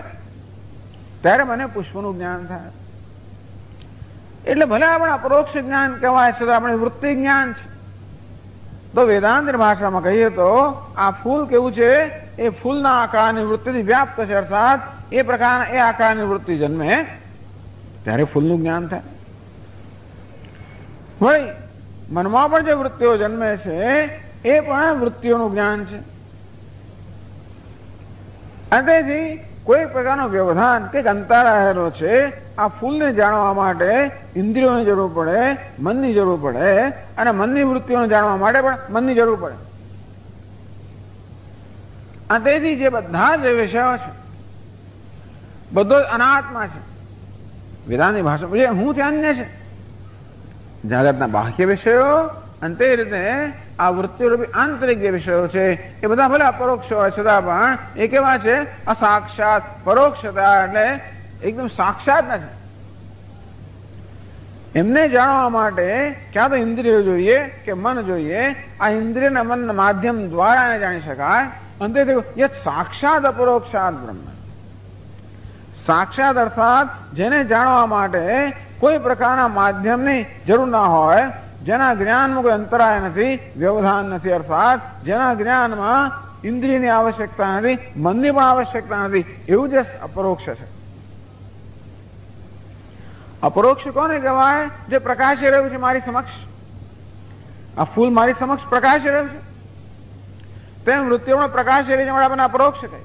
ત્યારે મને પુષ્પનું જ્ઞાન થાય. એટલે ભલે આપણે અપરોક્ષ જ્ઞાન કહેવાય છે, તો આપણે વૃત્તિ જ્ઞાન છે. તો વેદાંત ભાષામાં કહીએ તો આ ફૂલ કેવું છે? એ ફૂલના આકારની વૃત્તિથી વ્યાપ્ત છે, અર્થાત એ પ્રકારના એ આકારની વૃત્તિ જન્મે ત્યારે ફૂલનું જ્ઞાન થાય. વળી મનમાં પણ જે વૃત્તિઓ જન્મે છે એ પણ વૃત્તિઓનું જ્ઞાન છે. અંતેથી કોઈ પ્રકારનો વ્યવધાન કે અંતર રહેલો છે. આ ફૂલને જાણવા માટે ઇન્દ્રિયોની જરૂર પડે, મનની જરૂર પડે, અને મનની વૃત્તિઓને જાણવા માટે પણ મનની જરૂર પડે. અંતેથી જે બધા જે વિષયો છે બધો જ અનાત્મા છે. વેદાંતની ભાષામાં જે હું તે અન્ય છે. જગતના બાહ્ય વિષયો અને તે રીતે આ વૃત્તિરૂપી આંતરિક જે વિષયો છે એ બધા ભલે અપરોક્ષ હોય છતાં પણ એ કેવા છે? અસાક્ષાત. પરોક્ષતા એટલે એકદમ સાક્ષાત નથી. એમને જાણવા માટે ક્યાં તો ઇન્દ્રિયો જોઈએ કે મન જોઈએ. આ ઇન્દ્રિયના મનના માધ્યમ દ્વારા એને જાણી શકાય. અંતે યત સાક્ષાત અપરોક્ષાત બ્રહ્મ. સાક્ષાત અર્થાત જેને જાણવા માટે કોઈ પ્રકારના માધ્યમની જરૂર ના હોય, જેના જ્ઞાનમાં કોઈ અંતરાય નથી, વ્યવધાન નથી, અર્થાત જેના જ્ઞાનમાં ઇન્દ્રિયની આવશ્યકતા નથી, મનની પણ આવશ્યકતા નથી, એવું જે અપરોક્ષ છે. અપરોક્ષ કોને કહેવાય? જે પ્રકાશી રહ્યું છે મારી સમક્ષ. આ ફૂલ મારી સમક્ષ પ્રકાશી રહ્યું છે, તેમ વૃત્તિઓમાં પ્રકાશી રહી છે, આપણને અપરોક્ષ કહે.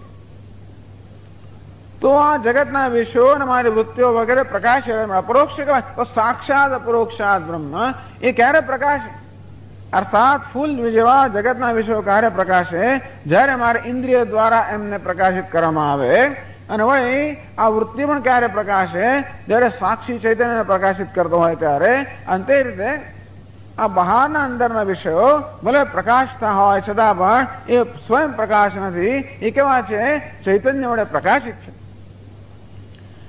તો આ જગતના વિષયો અને મારી વૃત્તિઓ વગેરે પ્રકાશ અપરોક્ષ કહેવાય. તો સાક્ષાત અપરોક્ષાત બ્રહ્મ એ ક્યારે પ્રકાશે? અર્થાત ફૂલ જેવા જગતના વિષયો ક્યારે પ્રકાશે? જ્યારે મારે ઇન્દ્રિય દ્વારા એમને પ્રકાશિત કરવામાં આવે. અને વળી આ વૃત્તિ પણ ક્યારે પ્રકાશે? જ્યારે સાક્ષી ચૈતન્ય પ્રકાશિત કરતો હોય ત્યારે. અને તે રીતે આ બહારના અંદરના વિષયો ભલે પ્રકાશતા હોય છતાં પણ એ સ્વયં પ્રકાશ નથી. એ કેવા છે? ચૈતન્ય વડે પ્રકાશિત છે.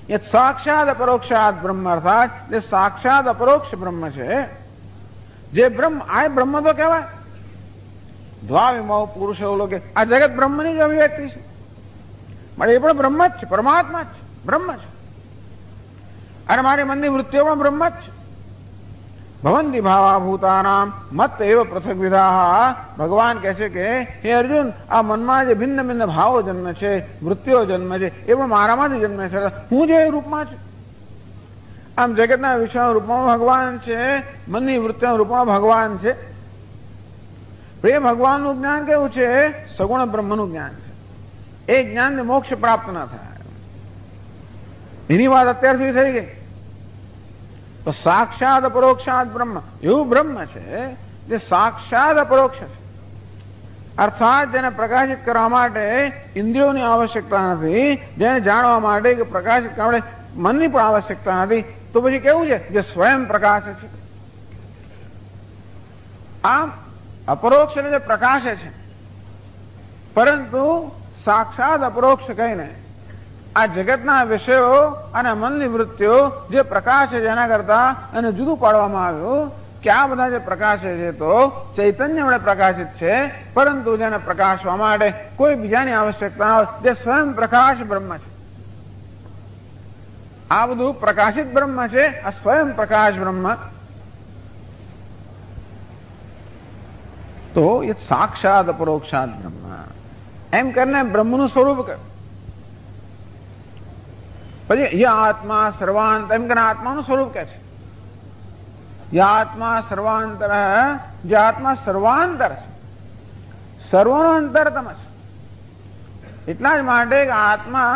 એ સાક્ષાત અપરોક્ષાત બ્રહ્મ, અર્થાત જે સાક્ષાત અપરોક્ષ બ્રહ્મ છે. જે બ્રહ્મ, આ બ્રહ્મ તો કહેવાય. દ્વાવિમો પુરુષ કે આ જગત બ્રહ્મની જ અભિવ્યક્તિ છે. પણ એ પણ બ્રહ્મ જ છે, પરમાત્મા જ છે, બ્રહ્મ છે. અને મારી મનની વૃત્તિઓ પણ બ્રહ્મ જ છે. ભવંતી ભાવા ભૂતાનામ મત એવ પૃથક વિધાહ. ભગવાન કહે છે કે હે અર્જુન, આ મનમાં જે ભિન્ન ભિન્ન ભાવો જન્મે છે, વૃત્તિઓ જન્મે છે, એ પણ મારામાંથી જન્મે છે. હું જે રૂપમાં છું. આમ જગતના વિષયો રૂપમાં ભગવાન છે, મનની વૃત્તિના રૂપમાં ભગવાન છે. એ ભગવાનનું જ્ઞાન કેવું છે? સગુણ બ્રહ્મનું જ્ઞાન છે. એ જ્ઞાનને મોક્ષ પ્રાપ્ત ના થાય. એની વાત અત્યાર સુધી થઈ ગઈ. તો સાક્ષાત અપરોક્ષાત બ્રહ્મ એવું બ્રહ્મ છે જે સાક્ષાત અપરોક્ષ છે. અર્થાત જેને પ્રકાશિત કરવા માટે ઇન્દ્રિયોની આવશ્યકતા નથી, જેને જાણવા માટે કે પ્રકાશિત કરવા માટે મનની પણ આવશ્યકતા નથી. તો પછી કેવું છે? જે સ્વયં પ્રકાશ છે. આમ અપરોક્ષ એટલે જે પ્રકાશે છે, પરંતુ સાક્ષાત અપરોક્ષ કહીને આ જગતના વિષયો અને મનની વૃત્તિઓ જે પ્રકાશ છે જેના કરતા એને જુદું પાડવામાં આવ્યું. કે આ બધા જે પ્રકાશે છે તો ચૈતન્ય વડે પ્રકાશિત છે, પરંતુ જેને પ્રકાશવા માટે કોઈ બીજાની આવશ્યકતા હોય, જે સ્વયં પ્રકાશ બ્રહ્મ છે. આ બધું પ્રકાશિત બ્રહ્મ છે, આ સ્વયં પ્રકાશ બ્રહ્મ. તો એ સાક્ષાત પરોક્ષાત બ્રહ્મ એમ કરીને બ્રહ્મનું સ્વરૂપ કર. પછી આત્મા સર્વાંતર એમ કરીને આત્માનું સ્વરૂપ કે છે. આત્મા સર્વાંતર, જે આત્મા સર્વાંતર છે, સર્વનો અંતરતમ છે. એટલા જ માટે આત્મા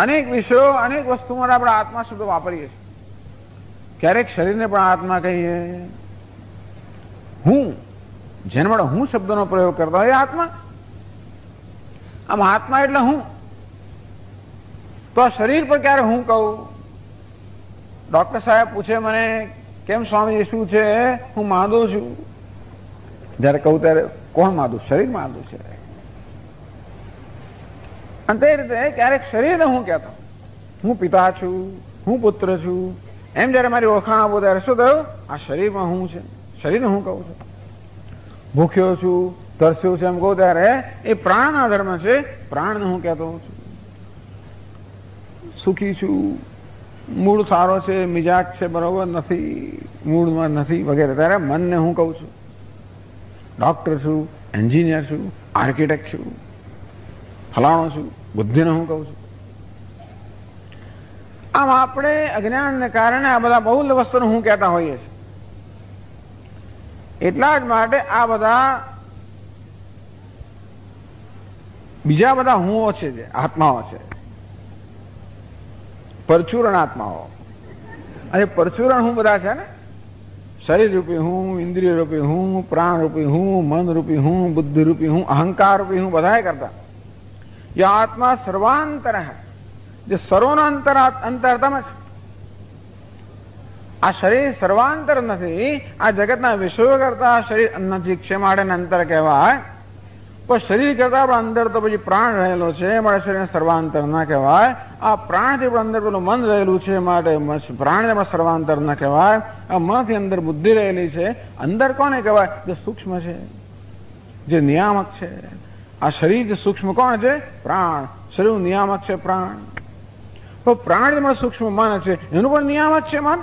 અનેક વિષયો, અનેક વસ્તુમાં આપણે આત્મા શબ્દ વાપરીએ છીએ. ક્યારેક શરીરને પણ આત્મા કહીએ. હું, જેના માટે હું શબ્દનો પ્રયોગ કરતા હોય આત્મા. આમ આત્મા એટલે હું. તો આ શરીર પર ક્યારે હું કહું? ડોક્ટર સાહેબ પૂછે મને, કેમ સ્વામીજી શું છે? હું માંદો છું. જયારે કહું ત્યારે કોણ માંદું? શરીર માંદું છે. અને તે રીતે ક્યારેક શરીરને હું કહેતો, હું પિતા છું, હું પુત્ર છું, એમ જયારે મારી ઓળખાણ આપો ત્યારે શું થયું? આ શરીરમાં હું છે, શરીરને હું કહું છું. ભૂખ્યો છું, તરસ્યો છું એમ કહું ત્યારે એ પ્રાણના ધર્મ છે, પ્રાણને હું કહેતો છું. સુખી છું, મૂળ સારો છે, મિજાજ છે બરોબર નથી, મૂળમાં નથી વગેરે, ત્યારે મનને હું કહું છું. ડોક્ટર છું, એન્જિનિયર છું, આર્કિટેક્ટ છું, ફલાણો છું, બુદ્ધિને હું કહું છું. આમ આપણે અજ્ઞાનને કારણે આ બધા બહુ વસ્તુને હું કહેતા હોઈએ છીએ. એટલા જ માટે આ બધા બીજા બધા હુંઓ છે, જે આત્માઓ છે, પરચુરણ આત્માઓ. અને પરચુરણ હું બધા છે ને, શરીર રૂપી હું, ઇન્દ્રિય રૂપી હું, પ્રાણ રૂપી હું, મન રૂપી હું, બુદ્ધિ રૂપી હું, અહંકાર રૂપી હું, બધા કરતા. ये आत्मा सर्वांतर है, जो सर्वोनो अंतरतम है. आ शरीर सर्वांतर नहीं, आ जगतना विषयो करता शरीर नजीक છે માટે અંતર કહેવાય. પણ શરીર કરતા પણ અંદર તો પછી પ્રાણ રહેલો છે, માટે શરીરને સર્વાંતર ના કહેવાય. આ પ્રાણથી પણ અંદર પેલું મન રહેલું છે, માટે પ્રાણને પણ સર્વાંતર ના કહેવાય. આ મનથી અંદર બુદ્ધિ રહેલી છે, અંદર કોને કહેવાય? જે સૂક્ષ્મ છે, જે નિયામક છે. આ શરીર જે સૂક્ષ્મ કોણ છે? પ્રાણ. શરીર નિયામક છે પ્રાણ. તો પ્રાણ સૂક્ષ્મ મન છે, એનું પણ નિયામક છે મન.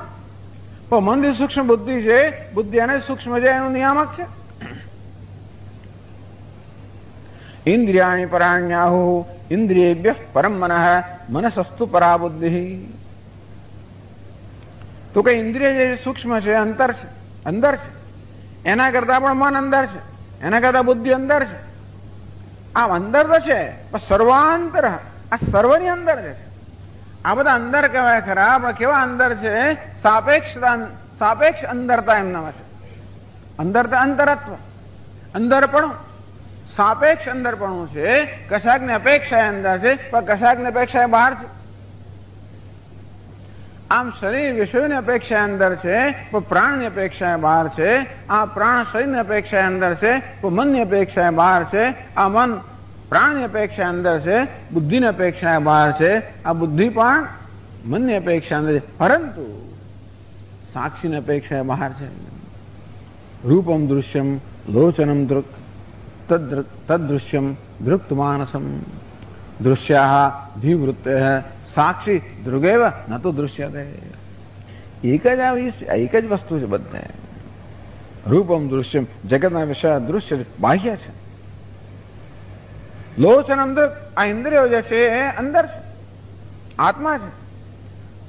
તો મનથી સૂક્ષ્મ બુદ્ધિ છે, બુદ્ધિ એને સૂક્ષ્મ છે, એનું નિયામક છે. ઇન્દ્રિયાણી પરાણ્યાહુ ઇન્દ્રિયેભ્ય પરમ મનઃ મનસસ્તુ પરા બુદ્ધિ. તો કે ઇન્દ્રિય જે સૂક્ષ્મ છે, અંતર છે, અંદર છે, એના કરતા પણ મન અંદર છે, એના કરતા બુદ્ધિ અંદર છે. આ અંદર તો છે, પણ સર્વાંતર, આ સર્વની અંદર છે. આ બધા અંદર કહેવાય ખરા, પણ કેવા અંદર છે? સાપેક્ષ અંદરતા એમનામાં છે. અંદરતા અંતરત્વ, અંદરપણું, સાપેક્ષ અંદરપણું છે. કશાકની અપેક્ષા અંદર છે, પણ કશાકની અપેક્ષા બહાર છે. આમ શરીર વિષયોની અપેક્ષા અંદર છે, પણ પ્રાણની અપેક્ષા બહાર છે. આ પ્રાણ શરીરની અપેક્ષા અંદર છે, પણ મનની અપેક્ષા બહાર છે. આ મન પ્રાણની અપેક્ષા અંદર છે, બુદ્ધિની અપેક્ષા બહાર છે. આ બુદ્ધિ પણ મનની અપેક્ષા અંદર છે, પરંતુ સાક્ષીની અપેક્ષા બહાર છે. રૂપમ દૃશ્યમ લોચનમ દૃક તદ્દૃશ્યમ દૃક્ત માનસમ દૃશ્યા વિવૃત્તે સાક્ષી દૃગેવ ન તો દૃશ્યતે. એક જ વસ્તુ છે બધે. રૂપમ દૃશ્યમ, જગતના વિષય દૃશ્ય બાહ્ય છે. લોચનમ દૃક, આ ઇન્દ્રિયો જે છે એ અંદર છે, આત્મા છે.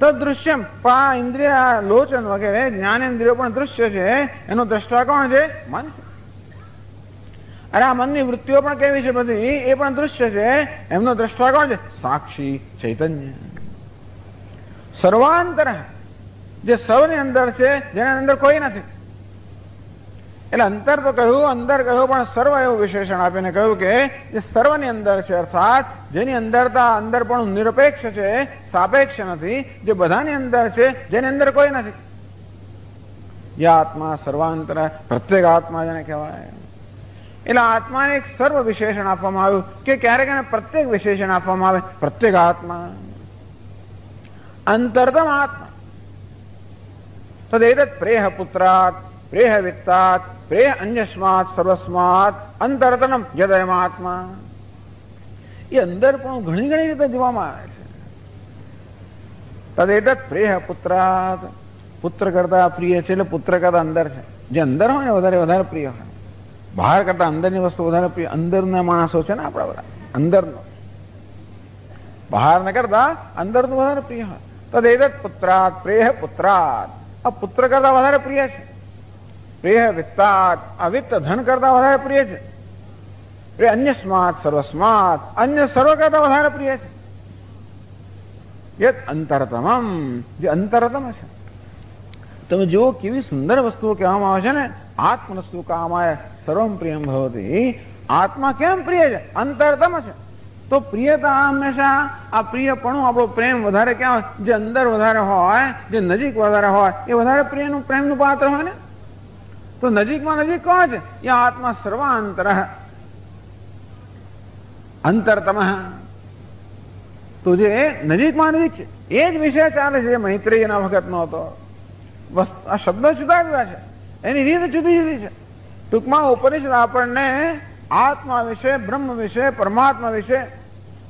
તદ્દૃશ્યમ, પણ આ ઇન્દ્રિય લોચન વગેરે જ્ઞાનેન્દ્રિયો પણ દૃશ્ય છે, એનો દ્રષ્ટા કોણ છે? મન છે. અરે આ મનની વૃત્તિઓ પણ કેવી છે બધી, એ પણ દૃશ્ય છે, એમનો દ્રષ્ટા કોણ છે? સાક્ષી ચૈતન્ય. સર્વાંતર, જે સૌની અંદર છે, જેના અંદર કોઈ નથી. એટલે અંતર તો કહ્યું, અંદર કહ્યું, પણ સર્વ એવું વિશેષણ આપીને કહ્યું કે જે સર્વની અંદર છે, અર્થાત જેની અંદરતા અંદર પણ નિરપેક્ષ છે, સાપેક્ષ નથી, જે બધાની અંદર છે, જેની અંદર કોઈ નથી. યા આત્મા સર્વાંતર, પ્રત્યેક આત્મા જેને કહેવાય. એટલે આત્માને એક સર્વ વિશેષણ આપવામાં આવ્યું, કે ક્યારેક એને પ્રત્યેક વિશેષણ આપવામાં આવે. પ્રત્યેક આત્મા, અંતરતમ આત્મા. તદેતત પ્રેહ પુત્રાત પ્રેહ વિત્તાત પ્રેહ અન્યસ્માત સર્વસ્માત અંતરતનમ યદયમાત્મા. એ અંદર પણ ઘણી ઘણી રીતે જોવામાં આવે છે. તદેતત પ્રેહ પુત્રાત, પુત્ર કરતા પ્રિય છે એટલે પુત્ર કરતા અંદર છે. જે અંદર હોય ને વધારે વધારે પ્રિય હોય. બહાર કરતા અંદરની વસ્તુ વધારે પ્રિય. અંદરના માણસો છે ને આપણા બધા, અંદરનો, બહાર ન કરતા અંદરનું વધારે પ્રિય હોય. તદેતત પુત્રાત પ્રેહ પુત્રાત, આ પુત્ર કરતા વધારે પ્રિય છે. પ્રેહ વિત્તાત, આ વિત્ત ધન કરતા વધારે પ્રિય છે. પ્રેહ અન્યસ્માત સર્વસ્માત, અન્ય સર્વ કરતા વધારે પ્રિય છે. યત અંતરતમમ, જે અંતરતમ છે. તમે જુઓ કેવી સુંદર વસ્તુઓ કહેવામાં આવે છે ને, આત્મનસ્તુ કામાય સર્વમ પ્રિયમ ભવતી. આત્મા કેમ પ્રિય છે? અંતરતમ છે. તો પ્રિયતા હંમેશા આ પ્રિયપણું, આપણો પ્રેમ વધારે ક્યાં હોય? જે અંદર વધારે હોય, જે નજીક વધારે હોય, એ વધારે પ્રિયનું પ્રેમનું પાત્ર હોય ને. તો નજીકમાં નજીક કોણ છે? એ આત્મા સર્વાંતર અંતરતમ. તો જે નજીકમાં નજીક છે એ જ વિષય ચાલે છે. જે મૈત્રેયના વખતનો હતો. બસ આ શબ્દ જુદા જુદા છે, એની રીત જુદી જુદી છે. ટૂંકમાં ઉપનિષદ આપણને આત્મા વિશે, બ્રહ્મ વિશે, પરમાત્મા વિશે.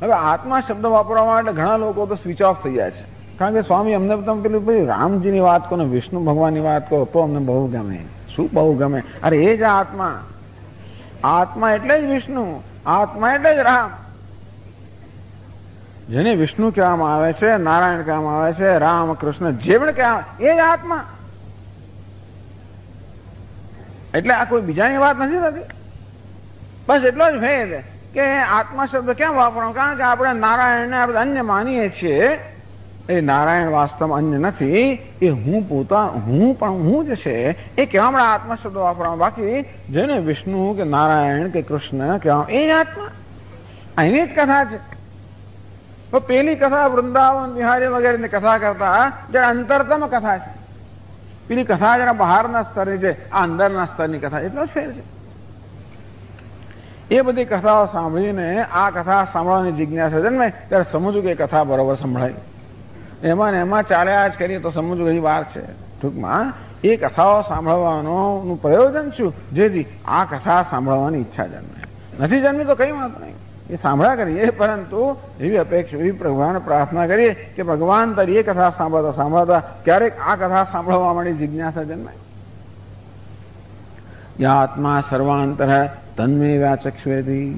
હવે આત્મા શબ્દ વાપરવા માટે ઘણા લોકો તો સ્વિચ ઓફ થઈ જાય છે. કારણ કે સ્વામી અમને તમે પેલું ભાઈ રામજીની વાત કરો, વિષ્ણુ ભગવાનની વાત કરો તો અમને બહુ ગમે. શું બહુ ગમે? અરે એ જ આત્મા. આત્મા એટલે જ વિષ્ણુ, આત્મા એટલે જ રામ. જેને વિષ્ણુ કહેવામાં આવે છે, નારાયણ કહેવામાં આવે છે, રામ કૃષ્ણ જે પણ કહેવામાં આવે એ જ આત્મા. એટલે આ કોઈ બીજાની વાત નથી થતી. બસ એટલો જ ભેદ કે આત્મા શબ્દ કેમ વાપરવાનો? કારણ કે આપણે નારાયણને આપણે અન્ય માનીએ છીએ. એ નારાયણ વાસ્તવમાં અન્ય નથી. એ હું પોતા, હું પણ હું જ છે એ કહેવા માટે આત્મા શબ્દ વાપરવાનો. બાકી જેને વિષ્ણુ કે નારાયણ કે કૃષ્ણ કહેવા એ જ આત્મા. એની જ કથા છે. તો પેલી કથા વૃંદાવન વિહારી વગેરેની કથા કરતા જરા અંતરતમ કથા છે. પેલી કથા જરા બહારના સ્તરની છે, આ અંદરના સ્તરની કથા. એટલો જ ફેર છે. એ બધી કથાઓ સાંભળીને આ કથા સાંભળવાની જિજ્ઞાસા જન્મે ત્યારે સમજવું કે કથા બરોબર સંભળાય. એમાં ને એમાં ચાલ્યા જ કરીએ તો સમજવું ઘણી વાર છે. ટૂંકમાં એ કથાઓ સાંભળવાનું પ્રયોજન શું? જેથી આ કથા સાંભળવાની ઈચ્છા જન્મે. નથી જન્મી તો કઈ વાત નહીં, એ સાંભળ્યા કરીએ. પરંતુ એવી અપેક્ષા, એવી ભગવાન પ્રાર્થના કરીએ કે ભગવાન તારી એ કથા સાંભળતા સાંભળતા ક્યારેક આ કથા સાંભળવા માટે જિજ્ઞાસા જન્મે. યા આત્મા સર્વાંતર તન્મે વ્યાચક્ષવેતી,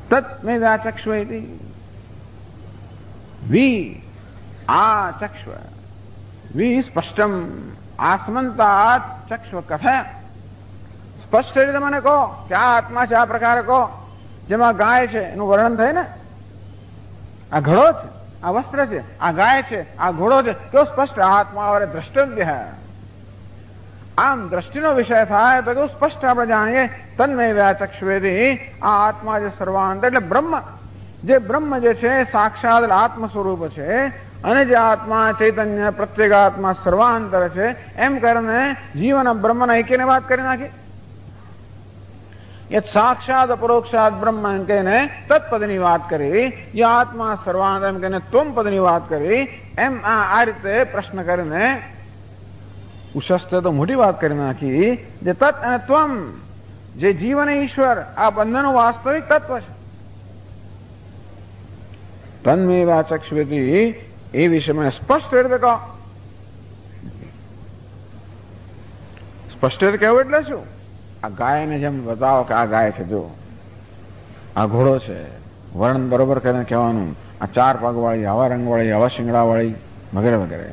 તત્મે વ્યાચક્ષવેતી. વી આ ચક્ષ્વ, વી સ્પષ્ટમ આસમંતાત ચક્ષ્વ કથા. સ્પષ્ટ રીતે મને કહો કે આ આત્મા છે, આ પ્રકારે કહો. જેમાં ગાય છે એનું વર્ણન થાય ને, આ ઘોડો છે, આ વસ્ત્ર છે, આ ગાય છે, આ ઘોડો છે, કેવો સ્પષ્ટ આત્મા વડે દ્રષ્ટવ્ય. આમ દ્રષ્ટિનો વિષય થાય તો કેવું સ્પષ્ટ આપણે જાણીએ. તન્મય વ્યાચક્ષવેદી, આ આત્મા જે સર્વાંત એટલે બ્રહ્મ, જે બ્રહ્મ જે છે સાક્ષાત આત્મ સ્વરૂપ છે. અને જે આત્મા ચૈતન્ય પ્રત્યેક આત્મા સર્વાંતર છે એમ કરીને જીવન બ્રહ્મના એકેને વાત કરી નાખી. યત સાક્ષાત પરોક્ષાત બ્રહ્મ એમ કહીને તત્પદની વાત કરી. એ આત્મા સર્વાંત એમ કહીને ત્વમ પદની વાત કરી. એમ આ રીતે પ્રશ્ન કરીને ઉશસ્તે તો મોટી વાત કરી નાખી. જે તત્ અને ત્વમ, જે જીવ અને ઈશ્વર, આ બંનેનું વાસ્તવિક તત્વ છે. તન્મે વ્યાચક્ષવેતી એ વિશે મને સ્પષ્ટ રીતે કહો. સ્પષ્ટ રીતે કહેવું એટલે શું? આ ગાયને જેમ બતાવો કે આ ગાય છે, જો આ ઘોડો છે, વર્ણન બરોબર કરીને કહેવાનું. આ ચાર પગવાળી, આવા રંગવાળી, આવા શિંગડાવાળી વગેરે વગેરે.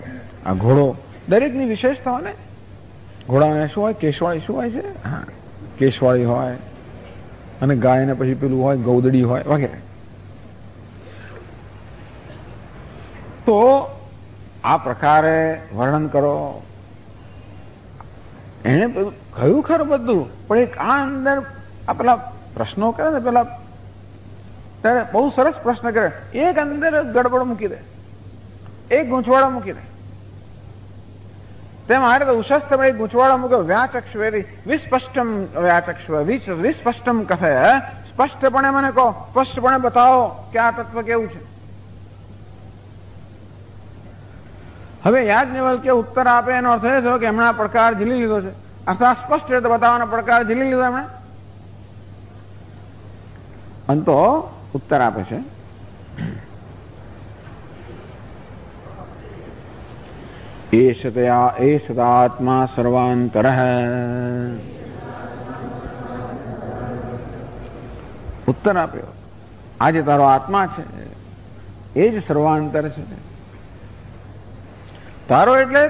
આ ઘોડો દરેકની વિશેષતા ને. ઘોડાને શું હોય? કેશવાળી શું હોય છે? હા, કેશવાળી હોય. અને ગાયને પછી પેલું હોય ગૌદડી હોય વગેરે. તો આ પ્રકારે વર્ણન કરો. એને કહ્યું ખરું બધું, પણ એક આ અંદર આ પેલા પ્રશ્નો કરે ને, પેલા ત્યારે બહુ સરસ પ્રશ્ન કરે. એક અંદર ગડબડ મૂકી દે, એક ગૂંચવાડો મૂકી દે. તેમ હારે તો ઉશસ્ત એક ગૂંચવાડો મૂક્યો. વ્યાચક્ષવેદી વિસ્પષ્ટમ વ્યાચક્ષવ વિસ્પષ્ટમ કથય. સ્પષ્ટપણે મને કહો, સ્પષ્ટપણે બતાવો કે આ તત્વ કેવું છે. હવે યાજ્ઞવલ્ક્ય ઉત્તર આપે એનો અર્થ એ થયો કે એમણે પડકાર ઝીલી લીધો છે, અર્થાત સ્પષ્ટ રીતે બતાવવાનો પડકાર ઝીલી લીધો એમણે. અંતો ઉત્તર આપે છે, એષદાત્મા સર્વાંતરઃ. ઉત્તર આપ્યો, આ જે તારો આત્મા છે એ જ સર્વાંતર છે. તારો એટલે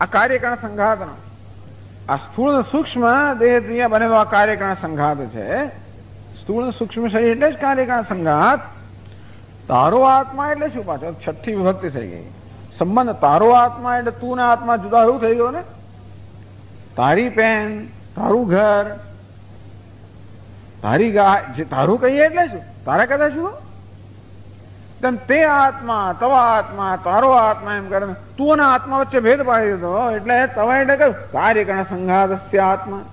આ કાર્યકરણ સંઘાતનો, આ સ્થૂળ સૂક્ષ્મ દેહ બનેલો આ કાર્યકરણ સંઘાત છે. સ્થૂળ સૂક્ષ્મ શરીર એટલે જ કાર્યકરણ સંઘાત. તારો આત્મા એટલે શું? પાછો છઠ્ઠી વિભક્તિ થઈ ગઈ. સંબંધ તારો આત્મા એટલે તું ને આત્મા જુદા એવું થઈ ગયો ને. તારી પેન, તારું ઘર, તારી ગાય, જે તારું કહીએ એટલે શું? તારા કદાચ શું તે આત્મા, તવા આત્મા, તારો આત્મા એમ કરે તું અને આત્મા વચ્ચે ભેદ પાડી દીધો. એટલે તવા એટલે કયું? કાર્યકરણ સંઘાતસ્ય આત્મા.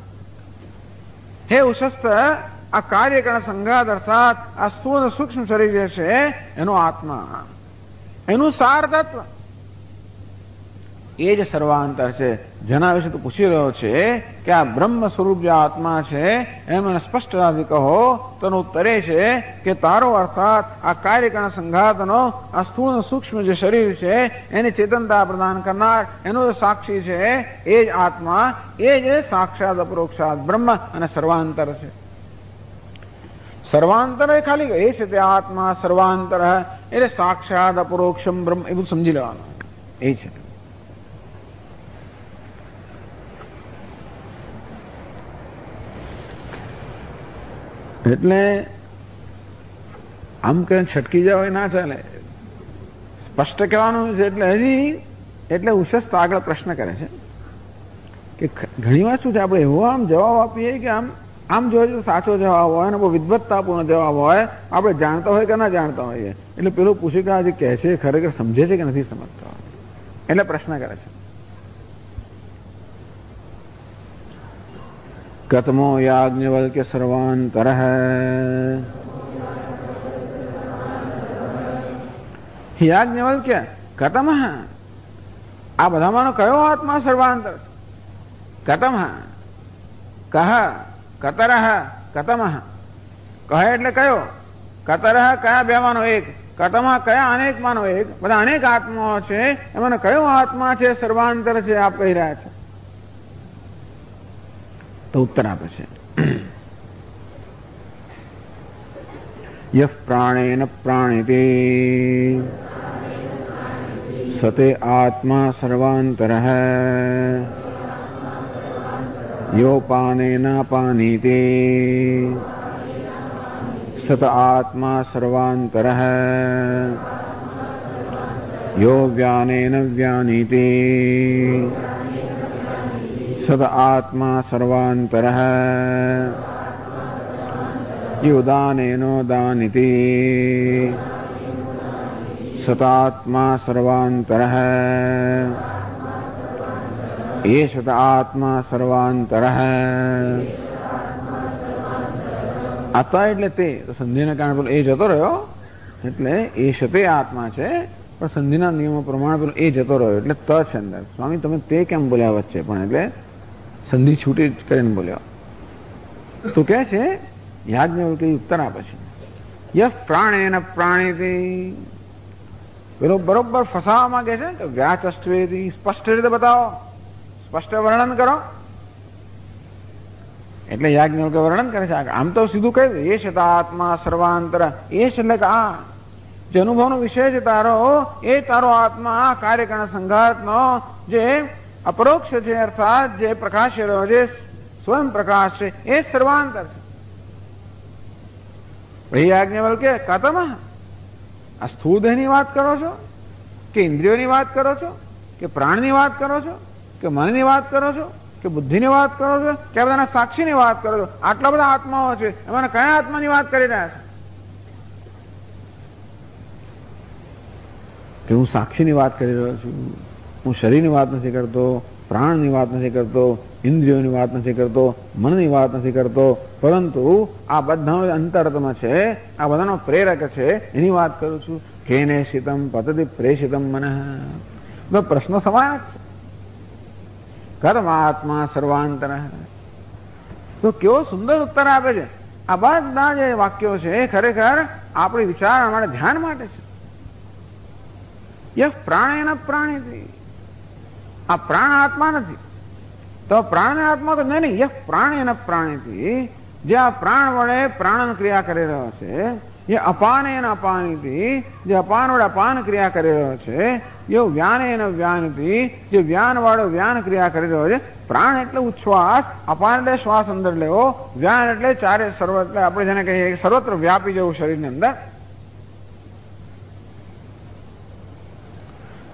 હે ઉશસ્ત, આ કાર્યકરણ સંઘાત અર્થાત આ સ્થૂળ સૂક્ષ્મ શરીર જે છે એનો આત્મા, એનું સાર તત્વ એ જ સર્વાંતર છે. જેના વિશે તું પૂછી રહ્યો છે કે આ બ્રહ્મ સ્વરૂપ જે આત્મા છે એમ સ્પષ્ટતાથી કહો, તો ઉત્તર એ છે કે તારો અર્થાત આ કાર્યકરણ સંઘાતનો આ સ્થૂળ સૂક્ષ્મ જે શરીર છે એની ચેતનતા પ્રદાન કરનાર એનો સાક્ષી છે એ જ આત્મા, એ જ સાક્ષાત અપરોક્ષાત બ્રહ્મ અને સર્વાંતર છે. સર્વાંતર એ ખાલી એ છે તે આત્મા સર્વાંતર એટલે સાક્ષાત અપરોક્ષમ બ્રહ્મ, એ બધું સમજી લેવાનું એ છે. એટલે આમ કે છટકી જાવ એ ના ચાલે, સ્પષ્ટ કહેવાનું છે. એટલે હજી એટલે ઉશસ્ત આગળ પ્રશ્ન કરે છે કે ઘણી વાર શું છે આપણે એવો આમ જવાબ આપીએ કે આમ જોઈએ તો સાચો જવાબ હોય ને બહુ વિદ્વત્તાપૂર્ણ જવાબ હોય, આપણે જાણતા હોય કે ના જાણતા હોઈએ. એટલે પેલું પૂછ્યું કે આજે કહે છે ખરેખર સમજે છે કે નથી સમજતા, એટલે પ્રશ્ન કરે છે. કતમો યાજ્ઞવલ્ક્ય સર્વાંતરઃ. યાજ્ઞવલ્ક્ય કતમ, આ બધામાંનો કયો આત્મા સર્વાંતર છે? કતમ કહ કતરઃ કતમ. કહ એટલે કયો? કતરઃ કયા બે માનો એક, કતમ કયા અનેક માનો એક. બધા અનેક આત્માઓ છે, એમાં કયો આત્મા છે સર્વાંતર છે આપ કહી રહ્યા છે? તો ઉત્તર આપે છે, યહ પ્રાણેન પ્રાણિતે સતે આત્મા સર્વાંતરઃ યો પાનેનાપાનીતે સત આત્મા સર્વાંતરઃ યો વ્યાનેન વ્યાનીતે સદ આત્મા સર્વાંતરઃ યોદાનેનો દાનિતે સતાત્મા સર્વાંતરઃ એ સત આત્મા સર્વાંતરઃ. આત્મા એટલે તે, તો સંધિના કારણે પેલો એ જતો રહ્યો એટલે એ સતે આત્મા છે, પણ સંધિના નિયમો પ્રમાણે પેલો એ જતો રહ્યો એટલે ત છે અંદર. સ્વામી તમે તે કેમ બોલ્યા વચ્ચે? પણ એટલે સંધિ છૂટી કરીને બોલ્યો. તો કે છે યાજ્ઞવલ્ક્ય ઉત્તર આપે છે, યહ પ્રાણેન પ્રાણિતે. પેલો બરોબર ફસાવા માંગે છે કે વ્યાચષ્ટવેદી, સ્પષ્ટ રીતે બતાવો, સ્પષ્ટ વર્ણન કરો. એટલે યાજ્ઞવલ્ક્ય વર્ણન કરે છે. આમ તો સીધું કહ્યું એ છે આત્મા સર્વાંતર. એ છે એટલે કે આ જે અનુભવનો વિષય છે તારો, એ તારો આત્મા કાર્યકરણ સંઘાતનો જે અપરોક્ષ છે, અર્થાત જે પ્રકાશ જે સ્વયં પ્રકાશ છે એ સર્વાંતર છે. યાજ્ઞવલ્ક્ય કતમ, આ સ્થૂળ દેહની વાત કરો છો કે ઇન્દ્રિયોની વાત કરો છો કે પ્રાણની વાત કરો છો કે મનની વાત કરો છો કે બુદ્ધિની વાત કરો છો કે આ બધાના સાક્ષીની વાત કરો છો? આટલા બધા આત્માઓ છે, એમાં કયા આત્માની વાત કરી રહ્યા છે? કે હું સાક્ષીની વાત કરી રહ્યો છું, હું શરીરની વાત નથી કરતો, પ્રાણની વાત નથી કરતો, ઇન્દ્રિયોની વાત નથી કરતો, મનની વાત નથી કરતો, પરંતુ આ બધાનો અંતરતમ છે, આ બધાનો પ્રેરક છે એની વાત કરું છું. કેને શિતમ પતતિ પ્રેષિતમ મનઃ. તો પ્રશ્નો સમાન જ છે. કર્માત્મા સર્વાંતર. તો કેવો સુંદર ઉત્તર આપે છે. આ બધા જે વાક્યો છે એ ખરેખર આપણી વિચાર માટે ધ્યાન માટે છે. યહ પ્રાણેન પ્રાણીથી. આ પ્રાણ આત્મા નથી તો પ્રાણ આત્મા તો નહીં. યહ પ્રાણેન પ્રાણીથી, જે આ પ્રાણ વડે પ્રાણન ક્રિયા કરી રહ્યો છે, એ અપાનેન અપાનીથી, જે અપાન વડે અપાન ક્રિયા કરી રહ્યો છે, એ વ્યાનેન વ્યાનથી, જે વ્યાન વાળો વ્યાન ક્રિયા કરી રહ્યો છે. પ્રાણ એટલે ઉચ્છ્વાસ, અપાન એટલે શ્વાસ અંદર લેવો, વ્યાન એટલે ચારે સર્વ, એટલે આપણે જેને કહીએ સર્વત્ર વ્યાપી જવું શરીરની અંદર.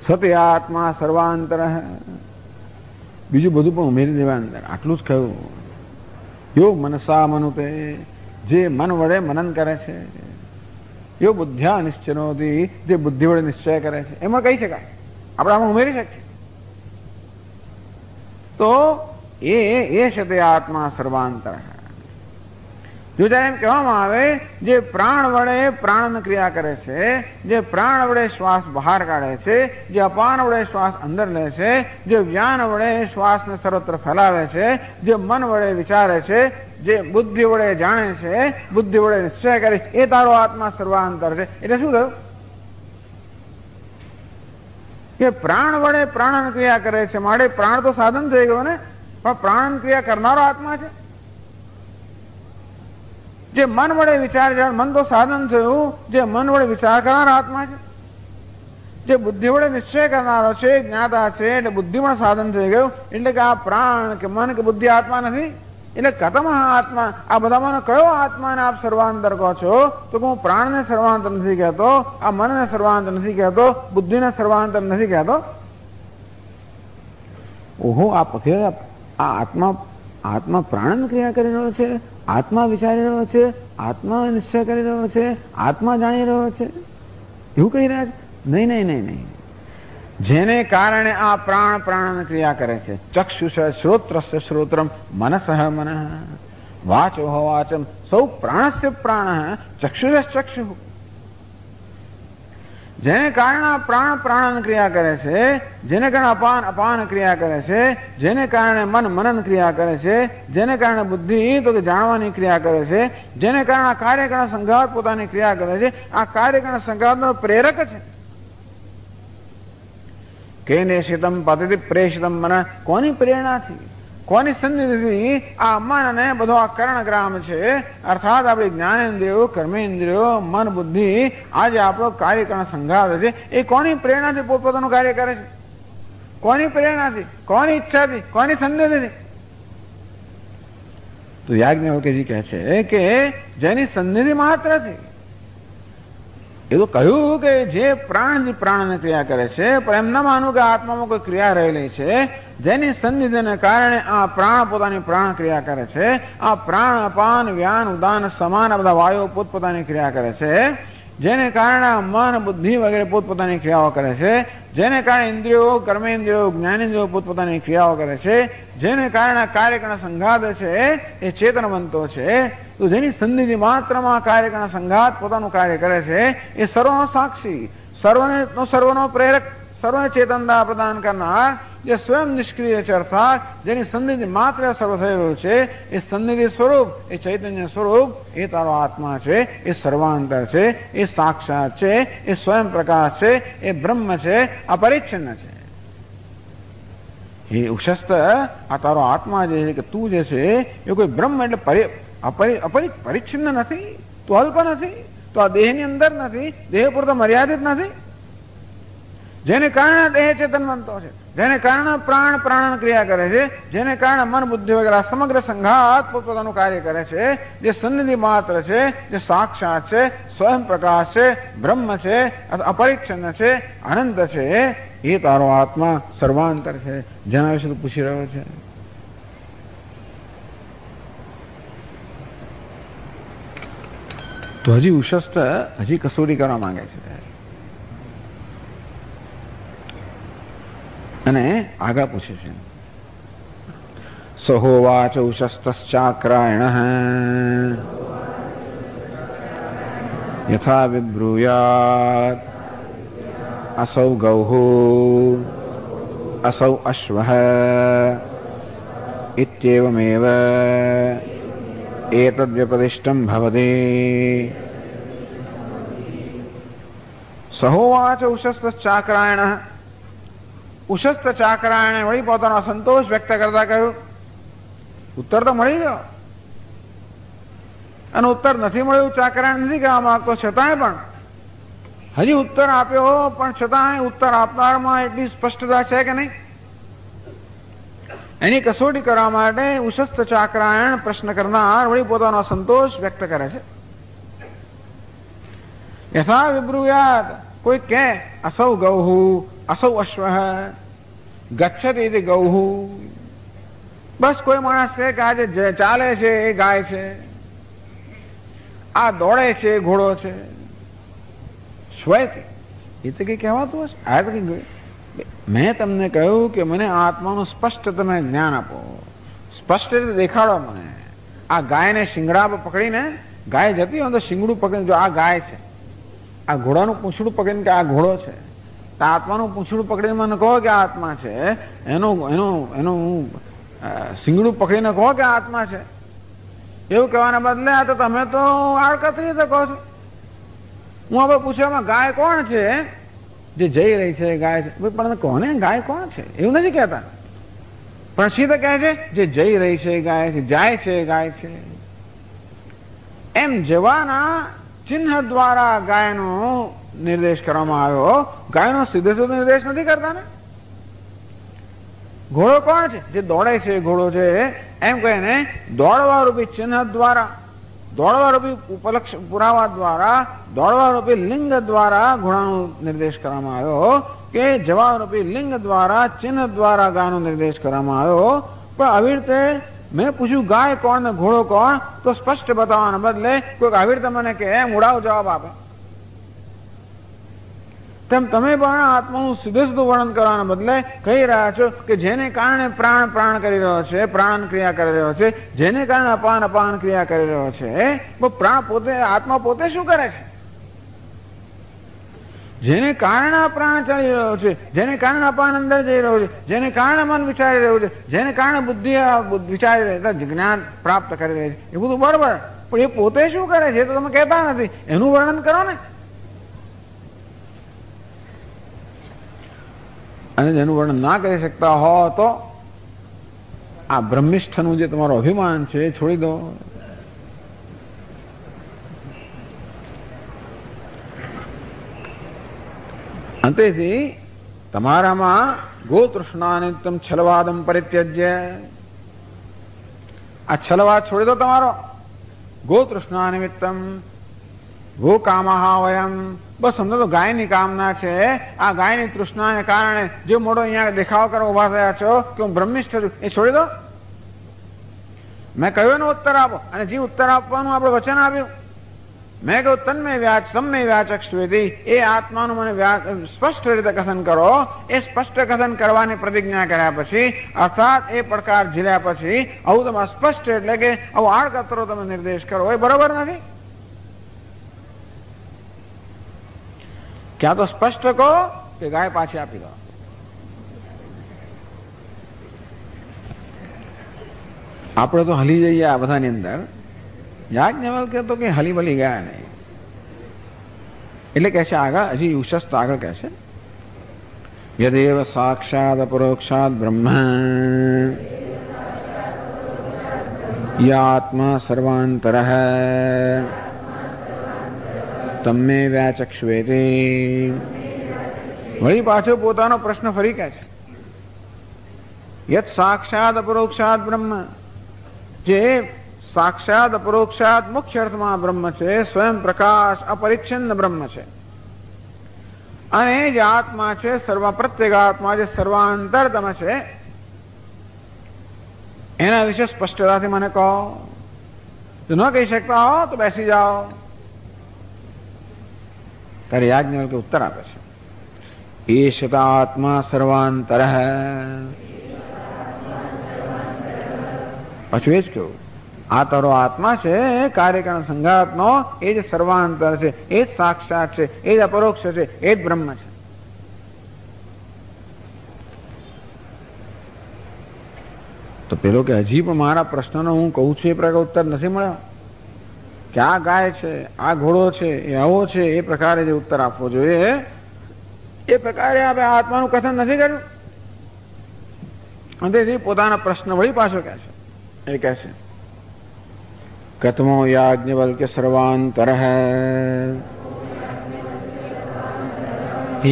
સત્ય આત્મા સર્વાંતર. બીજું બધું પણ ઉમેરી દેવા અંદર. આટલું જ કહ્યું. યો મનસા મનુતે, જે મન વડે મનન કરે છે, યો બુદ્ધ્યા નિશ્ચયનોથી, જે બુદ્ધિ વડે નિશ્ચય કરે છે. એમાં કહી શકાય, આપણે આમાં ઉમેરી શકીએ. તો એ છે તે આત્મા સર્વાંતર. જો જ્યારે એમ કહેવામાં આવે જે પ્રાણ વડે પ્રાણ ક્રિયા કરે છે, જે પ્રાણ વડે શ્વાસ બહાર કાઢે છે, જે અપાન વડે શ્વાસ અંદર લે છે, જે વ્યાન વડે શ્વાસને સર્વત્ર ફેલાવે છે, જે મન વડે વિચારે છે, જે બુદ્ધિ વડે જાણે છે, બુદ્ધિ વડે નિશ્ચય કરે, એ તારો આત્મા સર્વાંતર છે. એટલે શું થયું કે પ્રાણ વડે પ્રાણન ક્રિયા કરે છે, માટે પ્રાણ તો સાધન થઈ ગયો ને, પણ પ્રાણન ક્રિયા કરનારો આત્મા છે. જે મન વડે વિચાર, મન તો સાધન થયું, જે મન વડે વિચાર કરનારો આત્મા છે. જે બુદ્ધિ વડે નિશ્ચય કરનારો છે, જ્ઞાતા છે, એટલે બુદ્ધિ પણ સાધન થઈ ગયું. એટલે કે આ પ્રાણ કે મન કે બુદ્ધિ આત્મા નથી. એટલે કથમ આત્મા, આ બધામાં કયો આત્માને આપ સર્વાંતર કહો છો? તો હું પ્રાણને સર્વાંતર નથી કહેતો, આ મનને સર્વાંતર નથી કહેતો, બુદ્ધિને સર્વાંતર નથી કહેતો. ઓહો, આ આત્મા, આત્મા પ્રાણન ક્રિયા કરી રહ્યો છે, આત્મા વિચારી રહ્યો છે, આત્મા નિશ્ચય કરી રહ્યો છે, આત્મા જાણી રહ્યો છે, એવું કહી રહ્યા છે? નહીં નહીં નહીં નહીં. જેને કારણે આ પ્રાણ પ્રાણન ક્રિયા કરે છે. ચક્ષુષ શ્રોત્રસ્ય શ્રોત્રમ, મનસઃ મનઃ, વાચો વાચમ, સૌ પ્રાણસ્ય પ્રાણ, ચક્ષુષ ચક્ષુ. જેને કારણે પ્રાણ પ્રાણન ક્રિયા કરે છે, જેને કારણે અપાન અપાન ક્રિયા કરે છે, જેને કારણે મન મનન ક્રિયા કરે છે, જેને કારણે બુદ્ધિ તો કે જાણવાની ક્રિયા કરે છે, જેને કારણે કાર્યકરણ સંઘાત પોતાની ક્રિયા કરે છે. આ કાર્યકરણ સંઘાતનો પ્રેરક છે. કેને શીતમ પતતિ પ્રેષિતમ મન, કોની પ્રેરણાથી, કોની સન્નિધિથી આ મન અને બધો આ કર્ણગ્રામ છે, અર્થાત આપણી જ્ઞાનેન્દ્રિયો, કર્મેન્દ્રિયો, મન, બુદ્ધિ, આજે આપણો કાર્યકરણ સંઘાત છે, એ કોની પ્રેરણાથી પોતપોતાનું કાર્ય કરે છે? કોની પ્રેરણાથી, કોની ઈચ્છાથી, કોની સન્નિધિથી? તો યાજ્ઞવલ્ક્યજી કહે છે કે જેની સન્નિધિ માત્ર છે. એ તો કહ્યું કે જે પ્રાણ પ્રાણને ક્રિયા કરે છે, પણ એમ ન માનવું કે આત્મામાં કોઈ ક્રિયા રહેલી છે. જેની સન્નિધિને કારણે આ પ્રાણ પોતાની પ્રાણ ક્રિયા કરે છે. આ પ્રાણ અપાન વ્યાન ઉદાન સમાન બધા વાયુઓ પોતપોતાની ક્રિયા કરે છે. જેને કારણે મન બુદ્ધિ વગેરે પોતપોતાની ક્રિયાઓ કરે છે. જેને કારણે ઇન્દ્રિયો, કર્મેન્દ્રિયો, જ્ઞાનેન્દ્રિયો પોતપોતાની ક્રિયાઓ કરે છે. જેને કારણે કાર્યકરણ સંઘાત છે એ ચેતનવંતો છે. તો જેની સન્નિધિ માત્રમાં કાર્યકરણ સંઘાત પોતાનું કાર્ય કરે છે, એ સર્વનો સાક્ષી, સર્વનો પ્રેરક, સર્વને ચેતનતા પ્રદાન કરનાર, જે સ્વયં નિષ્ક્રિય છે, અર્થાત જેની સન્નિધિ માત્ર સર્વ થઈ રહ્યું છે, એ સન્નિધિ સ્વરૂપ, એ ચૈતન્ય સ્વરૂપ, એ તારો આત્મા છે, એ સર્વાંતર છે, એ સાક્ષાત છે, એ સ્વયં પ્રકાશ છે, એ બ્રહ્મ છે, અપરિચ્છિન્ન છે. એ ઉશસ્ત આ તારો આત્મા જે છે, કે તું જે છે એ કોઈ બ્રહ્મ એટલે પરિચ્છિન્ન નથી, તું અલ્પ નથી, તો આ દેહની અંદર નથી, દેહ પૂરતો મર્યાદિત નથી. જેને કારણે દેહ ચેતનવંતો છે, જેને કારણે પ્રાણ પ્રાણન ક્રિયા કરે છે, જેને કારણે મન બુદ્ધિ વગેરે સમગ્ર સંઘાત પોતાનું કાર્ય કરે છે, જે સન્નિધિ માત્ર છે, જે સાક્ષાત છે, સ્વયં પ્રકાશ છે, બ્રહ્મ છે, અપરિચ્છન્ન છે, અનંત છે, એ તારો આત્મા સર્વાંતર છે. જેના વિશે તું પૂછી રહ્યો છે. તો હજી ઉશસ્ત હજી કસોટી કરવા માંગે છે અને આગળ પૂછે છે. સહોવાચ ઉશસ્તશ્ચાક્રાયણ યથા વિબ્રૂયાત અસૌ ગૌઃ असौ अश्वः इत्येवमेव एतद्व्यपदिष्टं भवति। सहोवाच उशस्त्रचाक्रायणः। उशस्त्रचाक्रायणे वળી પોતાનો સંતોષ વ્યક્ત કરતા કહ્યું, ઉત્તર તો મળી ગયો અને ઉત્તર નથી મળ્યું ચાકરાયણ નથી કહેવા માંગતો, છતાંય પણ હજી ઉત્તર આપ્યો, પણ છતાંય ઉત્તર આપનારમાં એટલી સ્પષ્ટતા છે કે નહીં, એની કસોટી કરવા માટે ઉશસ્ત્ર ચાકરાયણ પ્રશ્ન કરનાર વળી પોતાનો સંતોષ વ્યક્ત કરે છે. યથા વિબ્રુયાત, કોઈ કે અસૌ ગૌઃ અસૌ અશ્વઃ ગચ્છતિ ઇતિ ગૌઃ. બસ કોઈ માણસ કહે કે આજે ચાલે છે એ ગાય છે, આ દોડે છે એ ઘોડો છે. શ્વેત એ તો કઈ કહેવાતું હશે. આ તો કઈ મેં તમને કહ્યું કે મને આત્માનું સ્પષ્ટ તમે જ્ઞાન આપો, સ્પષ્ટ રીતે દેખાડો મને. આ ગાયને શિંગડા પકડીને, ગાય જતી હોય તો શિંગડું પકડીને, જો આ ગાય છે, આ ઘોડાનું પૂંછડું પકડીને કે આ ઘોડો છે, તો આત્માનું પૂંછડું પકડીને મને કહો કે આ આત્મા છે, એનું શિંગડું પકડીને કહો કે આ આત્મા છે. એવું કહેવાના બદલે આ તો તમે તો આડકતરી રીતે કહો છો. હું હવે પૂછવામાં ગાય કોણ છે? જે જઈ રહી છે ગાય છે. પણ કોને ગાય કોણ છે એવું નથી કહેતા, પણ સીધા કહે છે જે જઈ રહી છે ગાય છે, જાય છે ગાય છે. એમ જવાના ચિહ્ન દ્વારા ગાયનો નિર્દેશ કરવામાં આવ્યો. ગાયનો સીધે સીધો નિર્દેશ નથી કરતા ને. ઘોડો કોણ છે? જે દોડે છે ઘોડો છે. એમ કહીને દોડવા રૂપી ચિહ્ન દ્વારા, દોડવા રૂપી ઉપલક્ષ પુરાવા દ્વારા, દોડવા રૂપી લિંગ દ્વારા ઘોડાનો નિર્દેશ કરવામાં આવ્યો, કે જવા રૂપી લિંગ દ્વારા ચિહ્ન દ્વારા ગાયનો નિર્દેશ કરવામાં આવ્યો. પણ આવી રીતે મેં પૂછ્યું ગાય કોણ ને ઘોડો કોણ, તો સ્પષ્ટ બતાવવાના બદલે કોઈક આવી રીતે મને કે એમ ઉડાવ જવાબ આપે. તેમ તમે પણ આત્માનું સીધે સીધું વર્ણન કરવાના બદલે કહી રહ્યા છો કે જેને કારણે પ્રાણ પ્રાણ કરી રહ્યો છે, પ્રાણ ક્રિયા કરી રહ્યો છે, જેને કારણે અપાન અપાન ક્રિયા કરી રહ્યો છે. પ્રાણ પોતે, આત્મા પોતે શું કરે છે? જેને કારણે પ્રાણ ચાલી રહ્યો છે, જેને કારણે અપાન અંદર જઈ રહ્યો છે, જેને કારણે મન વિચારી રહ્યું છે, જેને કારણે બુદ્ધિ વિચારી રહી, જ્ઞાન પ્રાપ્ત કરી રહી છે, એ બધું બરોબર. પણ એ પોતે શું કરે છે તો તમે કહેતા નથી. એનું વર્ણન કરો ને. અને જેનું વર્ણન ના કરી શકતા હો તો આ બ્રહ્મિષ્ઠનું જે તમારો અભિમાન છે એ છોડી દો. અંતેથી તમારામાં ગોતૃષ્ણા નિમિત્તમ છલવાદમ પરિત્યજ્ય, આ છલવાદ છોડી દો તમારો. ગોતૃષ્ણા નિમિત્તમ ગો કામા વયમ, બસ અમને તો ગાયની કામના છે. આ ગાયની તૃષ્ણાને કારણે જે મોટો અહીંયા દેખાવ કરવા ઉભા થયા છો કે હું બ્રહ્મિષ્ઠ છું, એ છોડી દો. મેં કહ્યું એનો ઉત્તર આપો. અને જે ઉત્તર આપવાનું આપણે વચન આપ્યું, મેં કહ્યું તન્મય વ્યાચ સમ્મય વ્યાચક્ષવેદી, એ આત્માનું મને સ્પષ્ટ રીતે કથન કરો. એ સ્પષ્ટ કથન કરવાની પ્રતિજ્ઞા કર્યા પછી, અર્થાત એ પડકાર ઝીલ્યા પછી આવું તમે સ્પષ્ટ એટલે કે આવું આડકતરો તમે નિર્દેશ કરો, એ બરોબર નથી. ક્યાં તો સ્પષ્ટ કહો કે ગાય પાછી આપી દો. આપણે તો હલી જઈએ આ બધાની અંદર. યાજ્ઞવલ્ક્ય તો કઈ હલી બલી ગયા નહીં. એટલે કહે છે આગળ, હજી ઉશસ્ત આગળ કહે છે, યદેવ સાક્ષાત અપરોક્ષાત બ્રહ્મ યાત્મા સર્વાંતરઃ તમ્મે વ્યાચક્ષવેતે. વળી પાછો પોતાનો પ્રશ્ન ફરી કહે છે, યત સાક્ષાત અપરોક્ષાત બ્રહ્મ, જે સાક્ષાત અપરોક્ષાત મુખ્ય અર્થમાં બ્રહ્મ છે, સ્વયં પ્રકાશ અપરિચ્છિન્ન બ્રહ્મ છે. અને જે આત્મા છે સર્વ પ્રત્યેક આત્મા જે સર્વાંતરતમ છે, એના વિશે સ્પષ્ટતાથી મને કહો. જો ન કહી શકતા હો તો બેસી જાઓ. ત્યારે યાજ્ઞવલ્ક્ય ઉત્તર આપે છે, એષ આત્મા સર્વાંતર. પાછું એ જ કહ્યું, આ તારો આત્મા છે કાર્યકારણ સંઘાતનો, એ જ સર્વાંતર છે, એ જ સાક્ષાત છે, એ જ અપરોક્ષ છે, એ જ બ્રહ્મ છે. તો પેલો કે હજી પણ મારા પ્રશ્નનો હું કહું છું એ પ્રકાર ઉત્તર નથી મળ્યો કે આ ગાય છે, આ ઘોડો છે, એ આવો છે, એ પ્રકારે જે ઉત્તર આપવો જોઈએ એ પ્રકારે આપણે આત્માનું કથન નથી કર્યું. અને તેથી પોતાના પ્રશ્ન વળી પાછો કહે છે. એ કહે છે કથમો યાજ્ઞવલ્ક્ય સર્વાંતર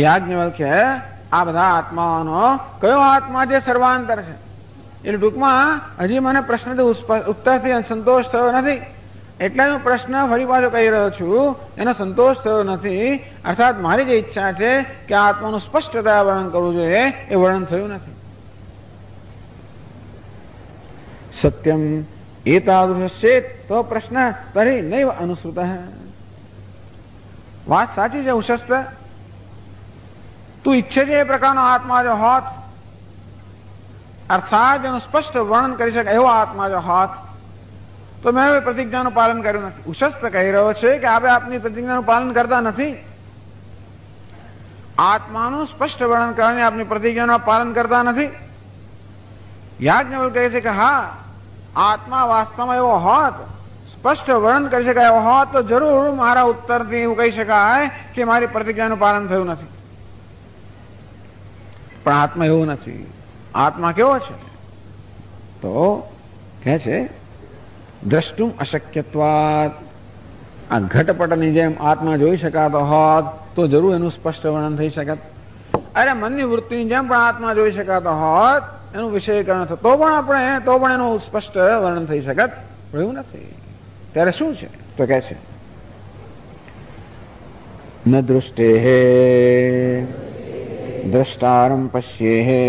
યાજ્ઞવલ્ક્ય આ બધા આત્માઓનો કયો આત્મા જે સર્વાંતર છે? એટલે ટૂંકમાં હજી મને પ્રશ્નથી ઉત્તરથી સંતોષ થયો નથી, એટલે હું પ્રશ્ન ફરી પાછો કહી રહ્યો છું. એનો સંતોષ થયો નથી, અર્થાત મારી જે ઈચ્છા છે કે આત્માનું સ્પષ્ટતા વર્ણન કરવું જોઈએ એ વર્ણન થયું નથી. સત્યમ એતાદૃશ ચેત તો પ્રશ્ન તરી નૈવ અનુસૃત. વાત સાચી છે ઉશસ્ત, તું ઈચ્છે છે એ પ્રકારનો આત્મા જો હોત, અર્થાત એનું સ્પષ્ટ વર્ણન કરી શકે એવો આત્મા જો હોત, તો મેં હવે પ્રતિજ્ઞાનું પાલન કર્યું નથી. ઉશસ્ત કહી રહ્યો છે કે આપણે આપની પ્રતિજ્ઞાનું પાલન કરતા નથી. આત્માનું સ્પષ્ટ વર્ણન કરવાની આપની પ્રતિજ્ઞાનું પાલન કરતા નથી. યાજ્ઞવલ્ક્ય કહે છે કે હા, આત્મા વાસ્તવમાં એવો હોત, સ્પષ્ટ વર્ણન કરી શકાય એવો હોત તો જરૂર મારા ઉત્તરથી એવું કહી શકાય કે મારી પ્રતિજ્ઞાનું પાલન થયું નથી. પણ આત્મા એવું નથી. આત્મા કેવો છે? તો કહે છે દ્રષ્ટુમ અશક્યત્વાત. આ ઘટપટની જેમ આત્મા જોઈ શકાતો હોત તો જરૂર એનું સ્પષ્ટ વર્ણન થઈ શકત. અરે મનની વૃત્તિની જેમ પણ આત્મા જોઈ શકાતો હોત, એનું વિષયીકરણ થતો તો પણ એનું સ્પષ્ટ વર્ણન થઈ શકત. એવું નથી. ત્યારે શું છે? તો કહે છે ન દૃષ્ટે દ્રષ્ટારમ પશ્યેહે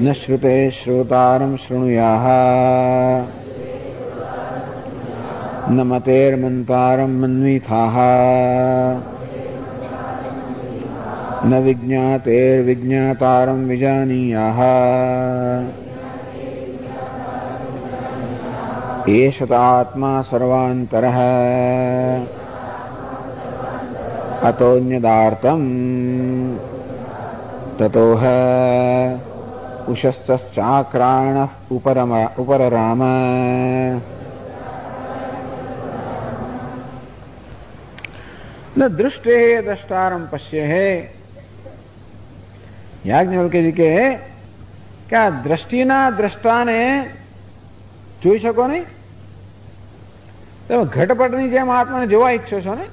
ન શ્રુતે શ્રોતારમ શૃણુયાહ ન મતેર્મંતારમ મન્વીથાહ ન વિજ્ઞાતેર્વિજ્ઞાતારમ વિજાનીયાહ એષ આત્મા સર્વાંતરઃ અતોન્યદાર્તમ તતોહ ઉષશ્ચાક્રાણઃ ઉપરરામ. ન દૃષ્ટે દ્રષ્ટારમ પશ્યેહે. યાજ્ઞવલ્ક્યજી કે આ દ્રષ્ટિના દ્રષ્ટાને જોઈ શકો નહીં? તમે ઘટપટની જેમ આત્માને જોવા ઈચ્છો છો ને?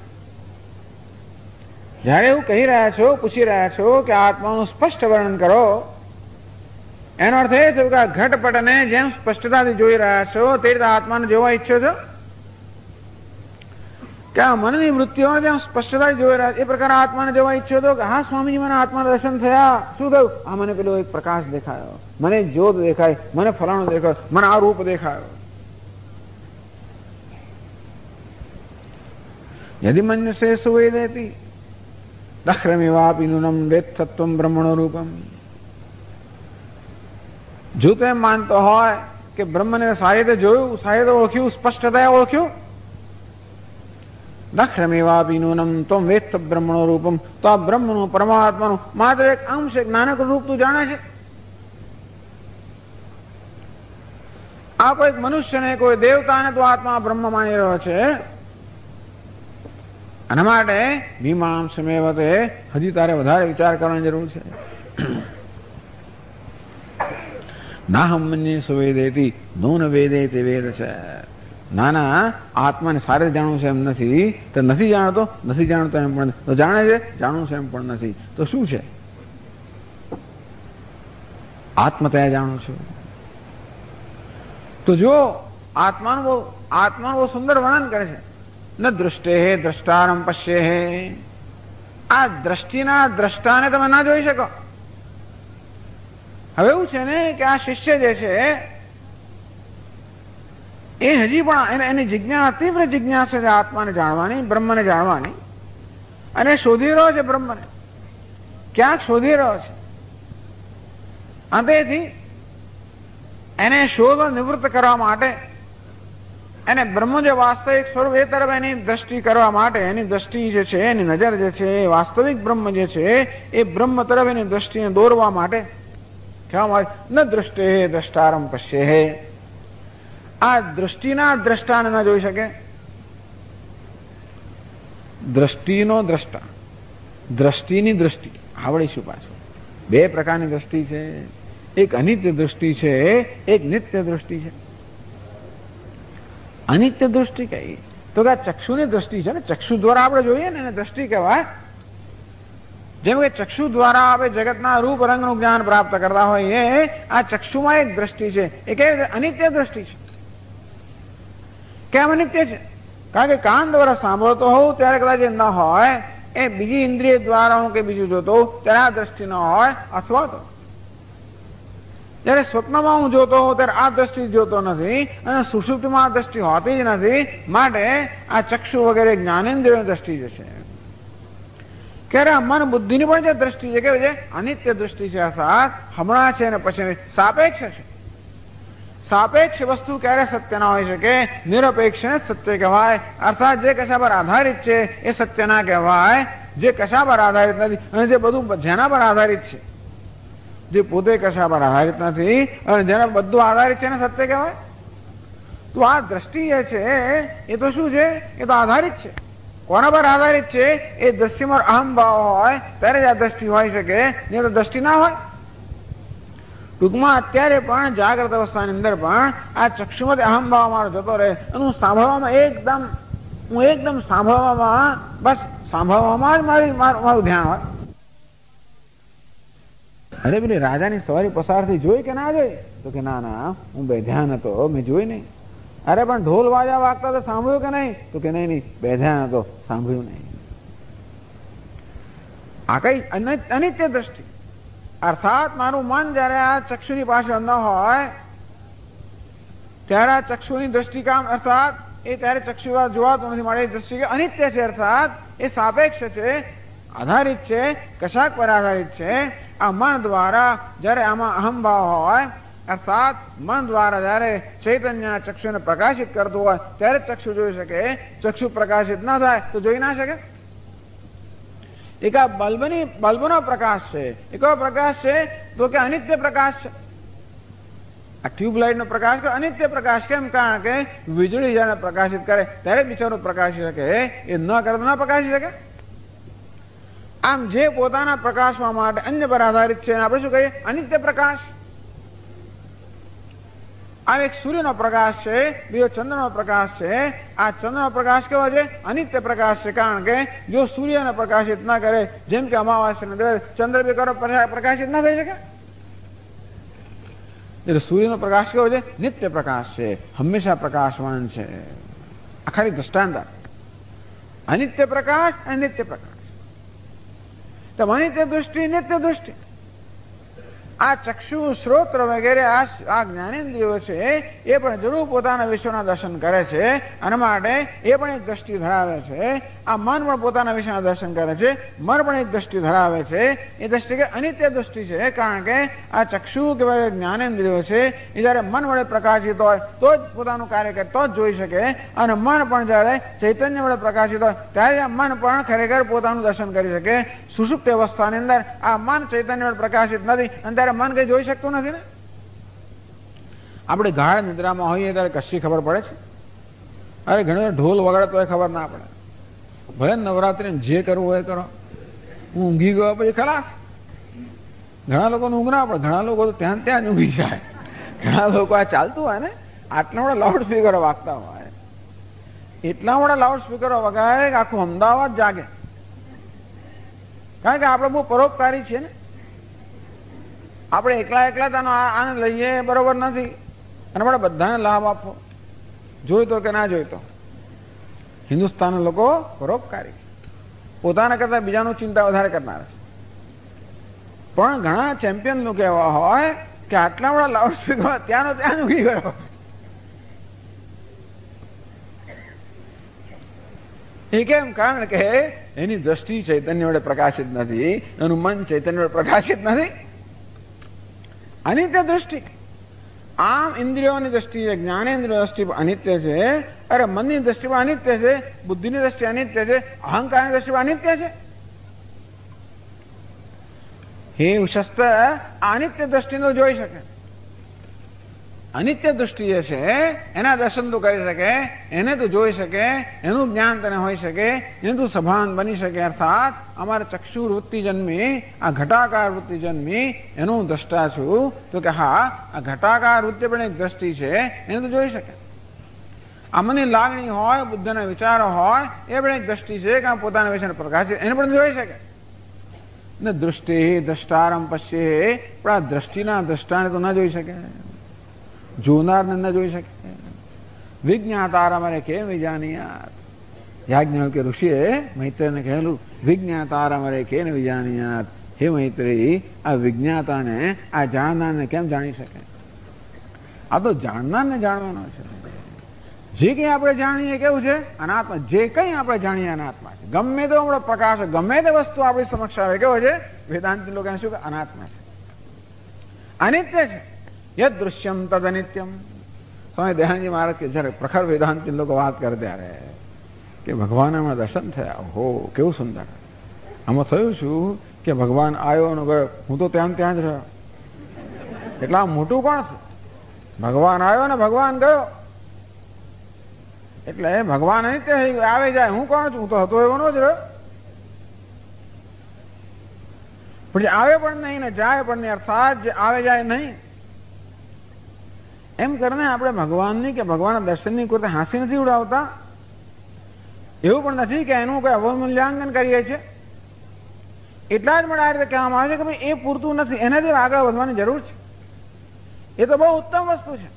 જયારે એવું કહી રહ્યા છો, પૂછી રહ્યા છો કે આત્માનું સ્પષ્ટ વર્ણન કરો, એનો અર્થ એ થયો કે આ ઘટપટને જેમ સ્પષ્ટતાથી જોઈ રહ્યા છો તે રીતે આત્માને જોવા ઈચ્છો છો કે આ મનની વૃત્તિઓને જેમ સ્પષ્ટતાથી જોઈ રહ્યા એ પ્રકારે આત્માને જોવા ઈચ્છો તો કે હા સ્વામીજી મને આત્મા દર્શન થયા. શું થયું? આ મને પેલો એક પ્રકાશ દેખાયો, મને જ્યોત દેખાય, મને ફલાણો દેખાયો, મને આ રૂપ દેખાયો. યદિ મન્યસે સુવેદેતિ દખ્રમેવાપી નૂનમ વેત્તત્વમ બ્રહ્મણો રૂપમ. જો તો એમ માનતો હોય કે બ્રહ્મને સારી રીતે જોયું, સારી રીતે ઓળખ્યું, સ્પષ્ટતા ઓળખ્યું, દખ્રમેવાપી નૂનમ ત્વમ વેત્ત બ્રહ્મણો રૂપમ, તો આ બ્રહ્મનું, પરમાત્માનું માત્ર એક અંશ, એક નાનકડું રૂપ તું જાણે છે. આ કોઈ મનુષ્યને, કોઈ દેવતાને તો આત્મા બ્રહ્મ માની રહ્યો છે. અને માટે મીમાંસમેવતે હજી તારે વધારે વિચાર કરવાની જરૂર છે. નાહમ મન્યે સુવેદેતિ નૂન વેદેતિ વેદ છે. નાના આત્માને સારે જાણવું છે એમ નથી, તો નથી જાણતો, નથી જાણતો એમ પણ, તો જાણે છે, જાણવું છે એમ પણ નથી. તો શું છે? આત્મતયા જાણું છું. તો જો આત્માનું બહુ સુંદર વર્ણન કરે છે. ન દૃષ્ટે દ્રષ્ટારમ પશ્યેહે. આ દ્રષ્ટિના દ્રષ્ટાને તમે ના જોઈ શકો. હવે એવું છે ને કે આ શિષ્ય જે છે એ હજી પણ એની જિજ્ઞાસા, તીવ્ર જિજ્ઞાસા છે આત્માને જાણવાની, બ્રહ્મને જાણવાની, અને શોધી રહ્યો છે બ્રહ્મને, ક્યાંક શોધી રહ્યો છે. અંતેથી એને શોધ નિવૃત્ત કરવા માટે, એને બ્રહ્મ જે વાસ્તવિક સ્વરૂપ એ તરફ એની દ્રષ્ટિ કરવા માટે, એની દ્રષ્ટિ જે છે, એની નજર જે છે, એ વાસ્તવિક બ્રહ્મ જે છે એ બ્રહ્મ તરફ એની દ્રષ્ટિને દોરવા માટે કહેવામાં ન દૃષ્ટે દ્રષ્ટારમ પશ્યે. આ દ્રષ્ટિના દ્રષ્ટાને ન જોઈ શકે. દ્રષ્ટિનો દ્રષ્ટા, દ્રષ્ટિની દ્રષ્ટિ આવડીશું પાછું. બે પ્રકારની દ્રષ્ટિ છે. એક અનિત્ય દૃષ્ટિ છે, એક નિત્ય દૃષ્ટિ છે. અનિત્ય દૃષ્ટિ કઈ તો કે આ ચક્ષુની દ્રષ્ટિ છે ને, ચક્ષુ દ્વારા આપણે જોઈએ ને એને દ્રષ્ટિ કહેવાય. જેમ કે ચક્ષુ દ્વારા આપણે જગતના રૂપ રંગનું જ્ઞાન પ્રાપ્ત કરતા હોઈએ, આ ચક્ષુમાં એક દ્રષ્ટિ છે. એ કેવી અનિત્ય દ્રષ્ટિ છે. કેમ અનિત્ય છે? કારણ કે કાન દ્વારા સાંભળતો હોઉં ત્યારે કદાચ એ ન હોય, એ બીજી ઇન્દ્રિય દ્વારા હું કે બીજું જોતો હોઉં ત્યારે આ દ્રષ્ટિ ન હોય. અથવા તો જયારે સ્વપ્નમાં હું જોતો હોઉં ત્યારે આ દ્રષ્ટિ જોતો નથી, અને સુષુપ્તિમાં આ દ્રષ્ટિ હોતી જ નથી. માટે આ ચક્ષુ વગેરે જ્ઞાનેન્દ્રિયોની દ્રષ્ટિ જે છે, ક્યારે મન બુદ્ધિની પણ જે દ્રષ્ટિ છે કેવી છે? અનિત્ય દ્રષ્ટિ છે. અર્થાત હમણાં છે અને પછી સાપેક્ષ છે. સાપેક્ષ વસ્તુ ક્યારે સત્ય ના હોઈ શકે? નિરપેક્ષ સત્ય કહેવાય. અર્થાત જે કશા પર આધારિત છે એ સત્ય ના કહેવાય. જે કશા પર આધારિત નથી અને જે બધું જેના પર આધારિત છે, જે પોતે કશા પર આધારિત નથી અને જેના બધું આધારિત છે એને સત્ય કહેવાય. તો આ દ્રષ્ટિ જે છે એ તો શું છે? એ તો આધારિત છે. કોના પર આધારિત છે? એ દ્રષ્ટિમાં અહમ ભાવ હોય ત્યારે જ આ દ્રષ્ટિ હોઈ શકે, નહીં તો દ્રષ્ટિ ના હોય. ટૂંકમાં અત્યારે પણ જાગ્રત અવસ્થાની અંદર પણ આ ચક્ષુમાંથી અહમ ભાવ મારો જતો રહે અને હું સાંભળવામાં એકદમ સાંભળવામાં, બસ સાંભળવામાં જ મારું ધ્યાન હોય. અરે પેલી રાજાની સવારી પસાર થઈ, જોઈ કે ના જોઈ? તો કે ના ના, હું બેધ્યાન હતો, મેં જોઈ નહીં. અરે પણ ઢોલ વાજા વાગતા તો સાંભળ્યું કે નહીં? તો કે નહીં, બેધ્યાન હતો, સાંભળ્યું નહીં. આ કઈ અનિત્ય દ્રષ્ટિ. અર્થાત મારું મન જયારે આ ચક્ષુની પાછળ ન હોય ત્યારે આ ચક્ષુની દ્રષ્ટિ કામ, અર્થાત એ ત્યારે ચક્ષુ જોવાતું નથી. મળે દ્રષ્ટિ અનિત્ય છે. અર્થાત એ સાપેક્ષ છે, આધારિત છે, કશાક પર આધારિત છે. આ મન દ્વારા જયારે આમાં અહમ ભાવ હોય, અર્થાત મન દ્વારા જયારે ચૈતન્ય ચક્ષુને પ્રકાશિત કરતું હોય ત્યારે ચક્ષુ જોઈ શકે. ચક્ષુ પ્રકાશિત ના થાય તો જોઈ ના શકે. એક આ બલ્બનો પ્રકાશ છે. એ કયો પ્રકાશ છે? તો કે અનિત્ય પ્રકાશ છે. આ ટ્યુબલાઇટ નો પ્રકાશ કે અનિત્ય પ્રકાશ. કેમ? કારણ કે વીજળી જયારે પ્રકાશિત કરે ત્યારે બિચારો પ્રકાશી શકે, એ ન કરે તો ના પ્રકાશી શકે. આમ જે પોતાના પ્રકાશવા માટે અન્ય પર આધારિત છે આપણે શું કહીએ? અનિત્ય પ્રકાશ. આ એક સૂર્યનો પ્રકાશ છે, બીજો ચંદ્રનો પ્રકાશ છે. આ ચંદ્રનો પ્રકાશ કેવો છે? અનિત્ય પ્રકાશ છે. કારણ કે જો સૂર્યને પ્રકાશિત ના કરે, જેમ કે અમાવાસ્યાના દિવસે ચંદ્ર બી કરો પ્રકાશિત ના થઈ શકે. એટલે સૂર્યનો પ્રકાશ કેવો છે? નિત્ય પ્રકાશ છે, હંમેશા પ્રકાશવાન છે. આ ખાલી દ્રષ્ટાંત. અનિત્ય પ્રકાશ અને નિત્ય પ્રકાશ. તો અનિત્ય દૃષ્ટિ, નિત્ય દૃષ્ટિ. આ ચક્ષુ, શ્રોત્ર વગેરે આ જ્ઞાનેન્દ્રિયો છે એ પણ જરૂર પોતાના વિશ્વના દર્શન કરે છે, અને માટે એ પણ એક દ્રષ્ટિ ધરાવે છે. આ મન પણ પોતાના વિશ્વના દર્શન કરે છે, મન પણ એક દ્રષ્ટિ ધરાવે છે. એ દ્રષ્ટિ કે અનિત્ય દૃષ્ટિ છે. કારણ કે આ ચક્ષુ કે જ્ઞાનેન્દ્રિયો છે એ જયારે મન વડે પ્રકાશિત હોય તો જ પોતાનું કાર્ય કરે, તો જ જોઈ શકે. અને મન પણ જયારે ચૈતન્ય વડે પ્રકાશિત હોય ત્યારે મન પણ ખરેખર પોતાનું દર્શન કરી શકે. સુષુપ્ત અવસ્થાની અંદર આ મન ચૈતન્ય વડે પ્રકાશિત નથી અને ત્યારે મન કઈ જોઈ શકતું નથી ને. આપણે ગાઢ નિદ્રામાં હોઈએ ત્યારે કશી ખબર પડે છે? અરે ઘણી ઢોલ વગાડે તો ખબર ના પડે. ભલે નવરાત્રી જે કરવું હોય કરો, હું ઊંઘી ગયો પછી ખલાસ. ઘણા લોકોને ઊંઘ ના પડે, ઘણા લોકો તો ત્યાં જ ઊંઘી જાય. ઘણા લોકો આ ચાલતું હોય ને, આટલા મોટા લાઉડ સ્પીકરો વાગતા હોય, એટલા મોટા લાઉડ સ્પીકરો વગાડે કે આખું અમદાવાદ જાગે. કારણ કે આપણે બહુ પરોપકારી છીએ ને. આપણે એકલા તેનો આનંદ લઈએ બરોબર નથી, અને આપણે બધાને લાભ આપવો, જોઈતો કે ના જોઈતો. હિન્દુસ્તાનના લોકો પરોપકારી, પોતાના કરતા બીજાનું ચિંતા વધારે કરનાર છે. પણ ઘણા ચેમ્પિયન લોકો એવા હોય કે આટલા બધા લાઉડ સ્પીકર ત્યાંનો ત્યાં ઊંઘી ગયો. એ કેમ? કારણ કે એની દ્રષ્ટિ ચૈતન્ય વડે પ્રકાશિત નથી, એનું મન ચૈતન્ય વડે પ્રકાશિત નથી. અનિત્ય દૃષ્ટિ. આમ ઇન્દ્રિયોની દ્રષ્ટિએ, જ્ઞાનેન્દ્રિય દ્રષ્ટિ અનિત્ય છે. અરે મનની દ્રષ્ટિમાં અનિત્ય છે, બુદ્ધિની દ્રષ્ટિ અનિત્ય છે, અહંકારની દ્રષ્ટિમાં અનિત્ય છે. હે ઉશસ્ત અનિત્ય દ્રષ્ટિનો જોઈ શકે. અનિત્ય દૃષ્ટિ જે છે એના દર્શન તું કરી શકે, એને તું જોઈ શકે, એનું જ્ઞાન તને હોઈ શકે, એને તું સભાન બની શકે. અર્થાત અમારે ચક્ષુ વૃત્તિ જન્મી, આ ઘટાકાર વૃત્તિ જન્મી, એનું દ્રષ્ટા છું. તો કે હા, આ ઘટાકાર વૃત્તિ પણ એક દ્રષ્ટિ છે, એને તું જોઈ શકે. આ મનની લાગણી હોય, બુદ્ધના વિચારો હોય, એ પણ એક દ્રષ્ટિ છે કે પોતાના વિશે પ્રકાશ છે, એને પણ જોઈ શકે. ને દૃષ્ટિ દ્રષ્ટારમ પશ્યે, પણ આ દ્રષ્ટિના દ્રષ્ટાને તો ના જોઈ શકે, જોનારને ન જોઈ શકે. વિજ્ઞાતાર અમારે કેમ વિજાનિયાત, યાજ્ઞવલ્ક્ય ઋષિએ મૈત્રેયને કહેલું, વિજ્ઞાતાર અમારે કેમ વિજાનિયાત. હે મૈત્રેયી, આ વિજ્ઞાતાને, આ જાણનારને કેમ જાણી શકે? આ તો જાણનારને જાણવાનો છે. જે કંઈ આપણે જાણીએ કેવું છે? અનાત્મા. જે કંઈ આપણે જાણીએ અનાત્મા છે. ગમે તે આપણો પ્રકાશ, ગમે તે વસ્તુ આપણી સમક્ષ આવે કેવો છે? વેદાંત લોકો શું કે અનાત્મા છે, અનિત્ય છે. યદ દૃશ્યમ તદ અનિત્યમ. સ્વામી દયાનંદજી મહારાજ કે જયારે પ્રખર વેદાંત લોકો વાત કરે ત્યારે કે ભગવાન હમણાં દર્શન થયા, ઓહો કેવું સુંદર. આમાં થયું શું કે ભગવાન આવ્યો અને ગયો, હું તો ત્યાં જ રહ્યો. એટલા મોટું કોણ છે? ભગવાન આવ્યો ને ભગવાન ગયો. એટલે ભગવાન અનિત્ય આવે જાય, હું કોણ છું? હું તો હતો એવો જ રહ્યો. પણ જે આવે પણ નહીં ને જાય પણ નહીં, અર્થાત જે આવે જાય નહીં, એમ કરીને આપણે ભગવાનની કે ભગવાનના દર્શનની કોઈ હાંસી નથી ઉડાવતા. એવું પણ નથી કે એનું કોઈ અવમૂલ્યાંકન કરીએ છીએ. એટલા જ મને આ રીતે કહેવામાં આવે છે કે ભાઈ એ પૂરતું નથી, એનાથી આગળ વધવાની જરૂર છે. એ તો બહુ ઉત્તમ વસ્તુ છે.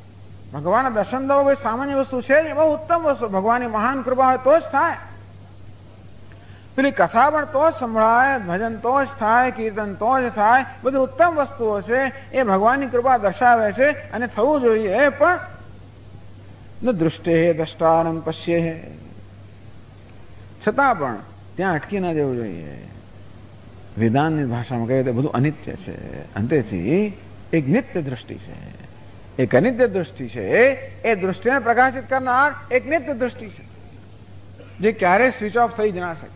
ભગવાનના દર્શન તો કોઈ સામાન્ય વસ્તુ છે, એ બહુ ઉત્તમ વસ્તુ. ભગવાનની મહાન કૃપા હોય તો જ થાય. પેલી કથા પણ તો જ સંભળાય, ભજન તો જ થાય, કીર્તન તો જ થાય. બધી ઉત્તમ વસ્તુઓ છે, એ ભગવાનની કૃપા દર્શાવે છે અને થવું જોઈએ. પણ ન દૃષ્ટે દ્રષ્ટારમ પશ્યે, છતાં પણ ત્યાં અટકી ના જવું જોઈએ. વેદાંતની ભાષામાં કહીએ તો બધું અનિત્ય છે. અંતેથી એક નિત્ય દૃષ્ટિ છે, એક અનિત્ય દૃષ્ટિ છે. એ દૃષ્ટિને પ્રકાશિત કરનાર એક નિત્ય દૃષ્ટિ છે, જે ક્યારેય સ્વિચ ઓફ થઈ જ ના શકે.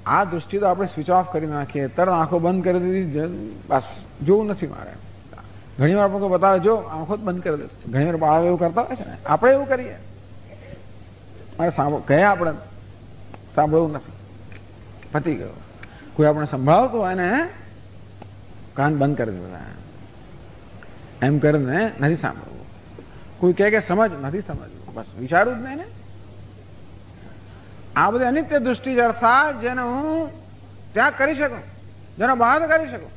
આ દૃષ્ટિ તો આપણે સ્વિચ ઓફ કરી નાખીએ, તરત આંખો બંધ કરી દીધી, બસ જોવું નથી મારે. ઘણી વાર આપણે બતાવે, જો આંખો જ બંધ કરી દે. ઘણી વાર બાળકો એવું કરતા હોય છે ને, આપણે એવું કરીએ. મારે ગયા આપણે સાંભળવું નથી, પતી ગયો. કોઈ આપણે સંભળાવતું હોય ને, કાન બંધ કરી દેવા, એમ કરીને નથી સાંભળવું. કોઈ કહે કે સમજ, નથી સમજવું, બસ વિચારવું જ નહીં ને. આ બધી અનિત્ય દૃષ્ટિ અર્થાત જેને હું ત્યાગ કરી શકું, જેનો બાદ કરી શકું.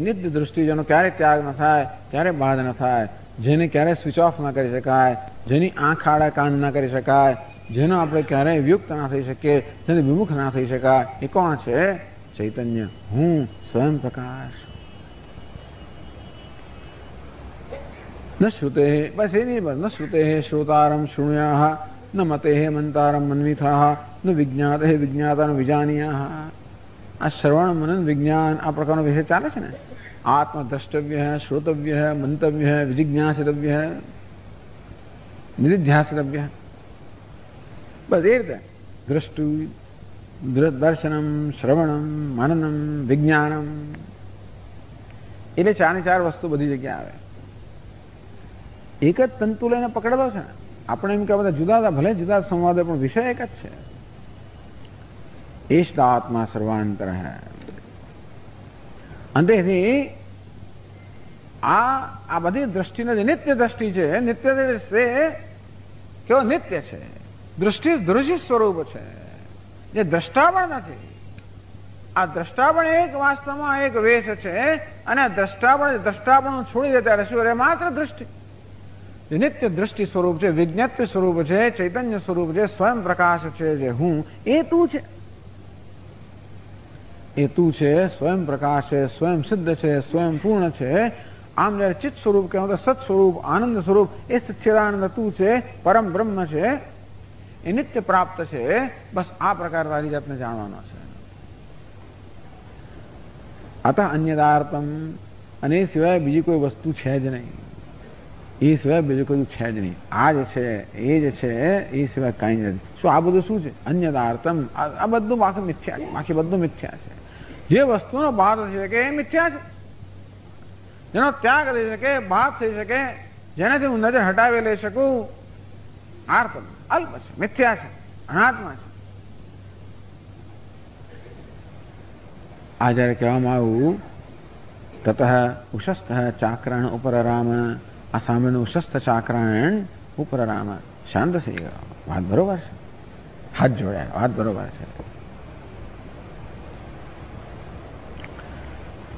નિત્ય દૃષ્ટિ જેનો ક્યારેય ત્યાગ ન થાય, ક્યારેય બાદ ન થાય, જેને ક્યારેય સ્વિચ ઓફ ના કરી શકાય, જેની આંખ આડા કાન ના કરી શકાય, જેનો આપણે ક્યારેય વિયુક્ત ના થઈ શકીએ, જેને વિમુખ ના થઈ શકાય, એ કોણ છે? ચૈતન્ય, હું સ્વયં પ્રકાશ. ન શ્રુતે, બસ એની બસ ન શ્રુતે શ્રોતારમ શૃણ્યા, ન મતે મંતારમ મન્વિથા, ન વિજ્ઞાતે વિજ્ઞાતા વિજાનીયા. આ શ્રવણ મનન વિજ્ઞાન આ પ્રકારનો વિષય ચાલે છે ને. આત્મદ્રષ્ટવ્ય, શ્રોતવ્ય, મંતવ્ય, વિજિજ્ઞાસિતવ્ય, નિધિધ્યાસિતવ્ય. બસ એ રીતે દ્રષ્ટુ, દર્શનમ, શ્રવણમ, મનનમ, વિજ્ઞાનમ, એટલે 4 વસ્તુ બધી જગ્યાએ આવે. એક જ તંતુ લઈને પકડેલો છે ને. આપણે એમ કે બધા જુદા હતા, ભલે જુદા સંવાદો, પણ વિષય એક જ છે. એષ્ટાત્મા સર્વાંતર હૈ. અંતેથી આ બધી દ્રષ્ટિને જે નિત્ય દ્રષ્ટિ છે, નિત્ય દ્રષ્ટિ કેવો નિત્ય છે. દૃષ્ટિ દૃશ્ય સ્વરૂપ છે, જે દ્રષ્ટા પણ નથી. આ દ્રષ્ટા પણ એક વાસ્તવમાં એક વેશ છે, અને દ્રષ્ટા પણ છોડી દે ત્યારે શું રહે? માત્ર દૃષ્ટિ. નિત્ય દ્રષ્ટિ સ્વરૂપ છે, વિજ્ઞાત્ય સ્વરૂપ છે, ચૈતન્ય સ્વરૂપ છે, સ્વયં પ્રકાશ છે. જે હું એ તું છે, એ તું છે, સ્વયં પ્રકાશ છે, સ્વયં સિદ્ધ છે, સ્વયં પૂર્ણ છે. આમ જયારે ચિત્ત સ્વરૂપ કહેવાય તો સત સ્વરૂપ, આનંદ સ્વરૂપ, એ સચ્ચિદાનંદ તું છે, પરમ બ્રહ્મ છે, એ નિત્ય પ્રાપ્ત છે. બસ આ પ્રકાર તારી જાતને જાણવાનો છે. અતઃ અન્યદાર્થમ, અને એ સિવાય બીજી કોઈ વસ્તુ છે જ નહીં. એ સિવાય બીજું કોઈ છે જ નહીં. આ જ છે, એ જ છે, એ સિવાય કઈ નથી. શું આ બધું શું છે? અન્યદાર્થમ. આ બધું બાકી મિથ્યા છે, બાકી બધું મિથ્યા છે. જે વસ્તુનો બાદ થઈ શકે એ મિથ્યા છે, જેનો ત્યાગ થઈ શકે, બાદ થઈ શકે, જેનાથી હું નજર હટાવી લઈ શકું, આર્ત અલ્પ છે, મિથ્યા છે, અનાત્મા છે. આ જયારે કહેવામાં આવ્યું તત ઉશસ્ત ચાક્રાયણ ઉપરામ, આ સામેનું ઉશસ્ત ચાક્રાયણ ઉપરામ શાંત થઈ ગયો. વાત બરોબર છે, હાથ જોડ્યા, વાત બરોબર છે.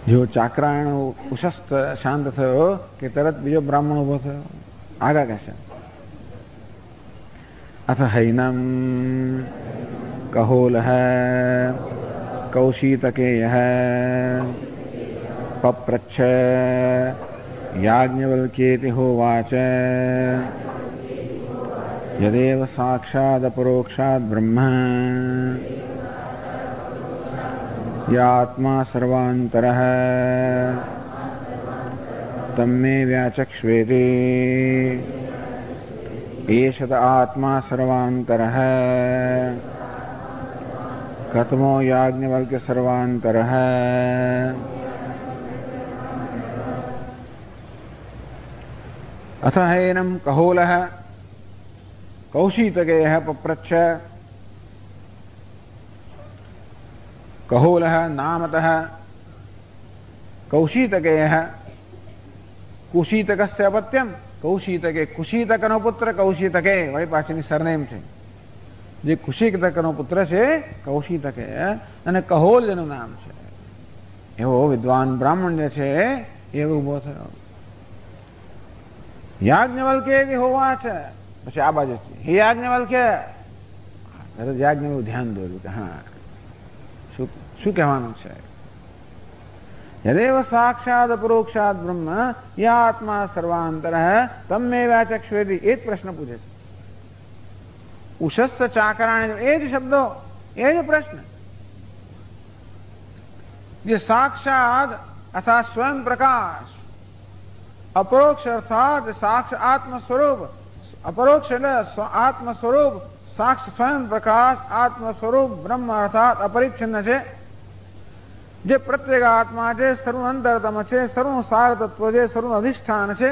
જો ચાક્રાયણ ઉશસ્ત શાંત થયો કે તરત બીજો બ્રાહ્મણ ઉભો થયો. આગળ કહેશે અથ હૈનમ કહોલ કૌશિતકેય પપ્રચ્છ યાજ્ઞવલ્ક્યેતિ હોવાચ યદેવ સાક્ષાદ પરોક્ષાદ બ્રહ્મ યાત્મા સર્વાંતરઃ તમ્મે વ્યાચક્ષ્વેતિ એષત આત્મા સર્વાંતરઃ કથમો યાજ્ઞવલ્ક્ય સર્વાંતરઃ. અથ હૈનમ કહોલઃ કૌશિતકેય પપ્રચ્છ. કહોલઃ નામતઃ કૌશિતકેય, કુશિતકસ્ય અપત્યમ. કૌશિતકે કુશિતકનો પુત્ર કૌશિતકે, વળી પાછળની સરનેમ છે. જે કુશિતકનો પુત્ર છે કૌશિતકે, અને કહોલ જેનું નામ છે. એવો વિદ્વાન બ્રાહ્મણ જે છે એ ઉભો થયો. યાજ્ઞવલ્ક્ય હોવા છે. પછી આ બાજુ હે યાજ્ઞવલ્ક્ય, યાજ્ઞવલ્ક્ય ધ્યાન દોર્યું કે હા શું કહેવાનું છે. યદેવ સાક્ષાદ પરોક્ષાદ બ્રહ્મ યાત્મા સર્વાંતરઃ તમ્મે વ્યાચક્ષ્વેતિ. એ જ પ્રશ્ન પૂછે છે. ઉશસ્ત ચાકરાણ એ જ શબ્દો, એ જ પ્રશ્ન. જે સાક્ષાત અર્થાત સ્વયં પ્રકાશ, અપરોક્ષ અર્થાત સાક્ષ આત્મ સ્વરૂપ, અપરોક્ષ એટલે આત્મ સ્વરૂપ, સાક્ષ સ્વયં પ્રકાશ આત્મ સ્વરૂપ બ્રહ્મ અર્થાત અપરિચ્છિન્ન છે. જે પ્રત્યેક આત્મા છે, સર્વ અંતરતમ છે, સર્વ સાર તત્વ છે, સર્વ અધિષ્ઠાન છે.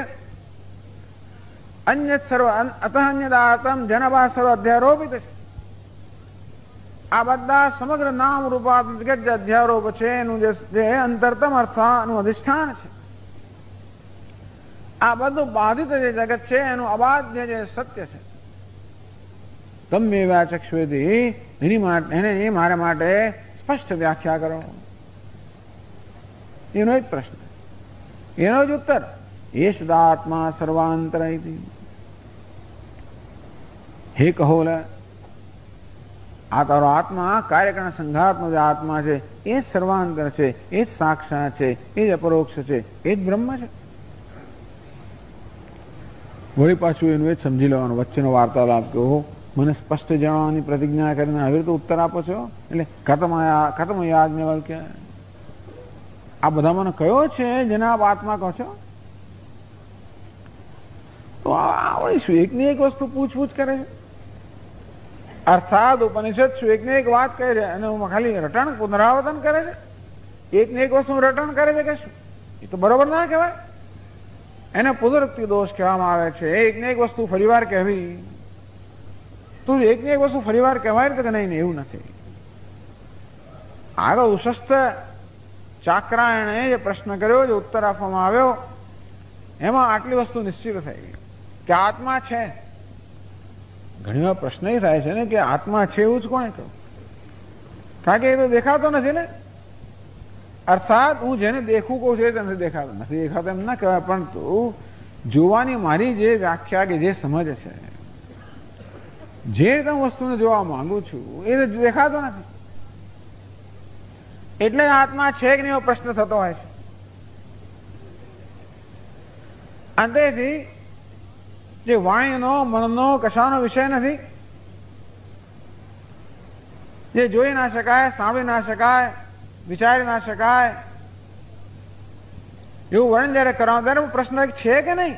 અન્ય સર્વ અતઃ અન્યદાતમ જનવા સર્વ અધ્યારોપિત છે. આ બધા સમગ્ર નામ રૂપાત્મક જગત જે અધ્યારોપ છે એનું જે અંતરતમ અર્થનું અધિષ્ઠાન છે. આ બધું બાધિત જે જગત છે એનું અબાધ્ય જે સત્ય છે. તમ્મે વ્યાચક્ષ્વેતિ, એને એ મારા માટે સ્પષ્ટ વ્યાખ્યા કરો. એનો જ પ્રશ્ન, એનો જ ઉત્તર. એષદાત્મા સર્વાંતર. હે કહોલ, આ તારો આત્મા કાર્યકરણ સંઘાત્મક જે આત્મા છે એ જ સર્વાંતર છે, એ જ સાક્ષાત છે, એ જ અપરોક્ષ છે, એ જ બ્રહ્મ છે. વળી પાછું એનું એ જ સમજી લેવાનું. વચ્ચેનો વાર્તાલાપ કે ઓહો મને સ્પષ્ટ જણાવવાની પ્રતિજ્ઞા કરીને આવી રીતે ઉત્તર આપો છો, એટલે ખતમ યાજ્ઞવલ્ક્ય. આ બધા મને કયો છે જેને આપ આત્મા કહો છો? તો આવડીશું એકની એક વસ્તુ પૂછપૂછ કરે છે. અર્થાત ઉપનિષદ શું એકની એક વાત કહે છે અને ખાલી રટણ પુનરાવર્તન કરે છે. એકની એક વસ્તુ રટણ કરે છે કે શું? એ તો બરોબર ના કહેવાય. એને પુનરુક્તિ દોષ કહેવામાં આવે છે. એકને એક વસ્તુ ફરીવાર કહેવી, તો એકની એક વસ્તુ ફરીવાર કહેવાય તો કે નહીં, એવું નથી. આગળ ઉશસ્ત ચાક્રાયણે જે પ્રશ્ન કર્યો, જે ઉત્તર આપવામાં આવ્યો, એમાં આટલી વસ્તુ નિશ્ચિત થઈ કે આત્મા છે. ઘણી વાર પ્રશ્ન એ થાય છે ને કે આત્મા છે એવું જ કોણે કહ્યું? કારણ કે એ તો દેખાતો નથી ને. અર્થાત હું જેને દેખું કહું છું એ નથી દેખાતો, નથી દેખાતો એમ ના કહેવાય, પરંતુ જોવાની મારી જે વ્યાખ્યા કે જે સમજ છે, જે હું વસ્તુને જોવા માંગુ છું એ દેખાતો નથી. એટલે આત્મા છે કે નહીં એવો પ્રશ્ન થતો હોય છે. અંતેથી જે વાણીનો મનનો કશાનો વિષય નથી, જે જોઈ ના શકાય, સાંભળી ના શકાય, વિચારી ના શકાય, એવું વર્ણન જયારે કરાવો ત્યારે પ્રશ્ન છે કે નહીં?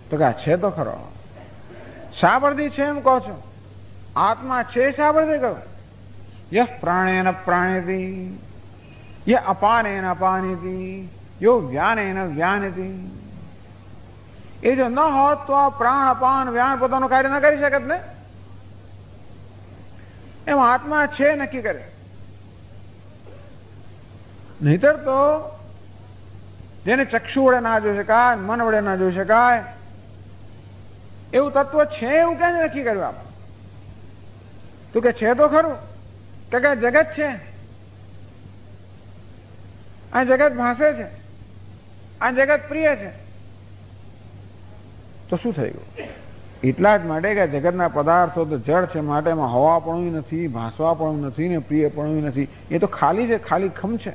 તો કે છે તો ખરો. શા પરથી છે એમ કહો છો? આત્મા છે શા પરથી કહો? यह प्राणेन प्राणेति, यह अपानेन अपानेति, यो व्यानेन व्यानेति। એ જો ન હોત તો આ પ્રાણ અપાન વ્યાન પોતાનું કાર્ય ન કરી શકત ને. એમ આત્મા છે નક્કી કરે. નહીતર તો જેને ચક્ષુ વડે ના જોઈ શકાય, મન વડે ના જોઈ શકાય એવું તત્વ છે એવું ક્યાં નક્કી કર્યું આપણે? તું કે છે તો ખરું કે જગત છે, આ જગત ભાસે છે, આ જગત પ્રિય છે, તો શું થઈ ગયું? એટલા જ માટે કે જગતના પદાર્થો તો જળ છે, માટે એમાં હવા પણ નથી, ભાસવા પણ નથી ને પ્રિય પણ નથી. એ તો ખાલી છે, ખાલી ખમ છે.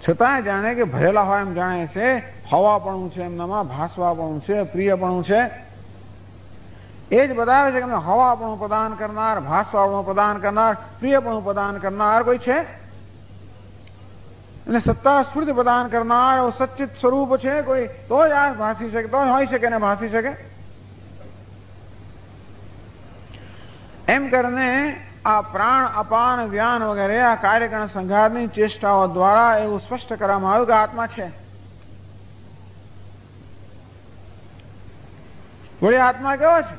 છતાં જાણે કે ભરેલા હોય એમ જાણે છે. હવા પણ છે એમનામાં, ભાસવા પણ છે, પ્રિય પણ છે. એ જ બતાવે છે કે હવા પણ પ્રદાન કરનાર, ભાસવા પણ પ્રદાન કરનાર, પ્રિય પણ પ્રદાન કરનાર કોઈ છે. અને સત્તા સ્ફૂર્તિ પ્રદાન કરનાર સચ્ચિત સ્વરૂપ છે કોઈ, તો જ આ ભાસી શકે, તો જ હોઈ શકે ને ભાસી શકે. એમ કરીને આ પ્રાણ અપાન વ્યાન વગેરે આ કાર્યકરણ સંઘાતની ચેષ્ટાઓ દ્વારા એવું સ્પષ્ટ કરવામાં આવ્યું કે આત્મા છે. વળી આત્મા કેવો છે?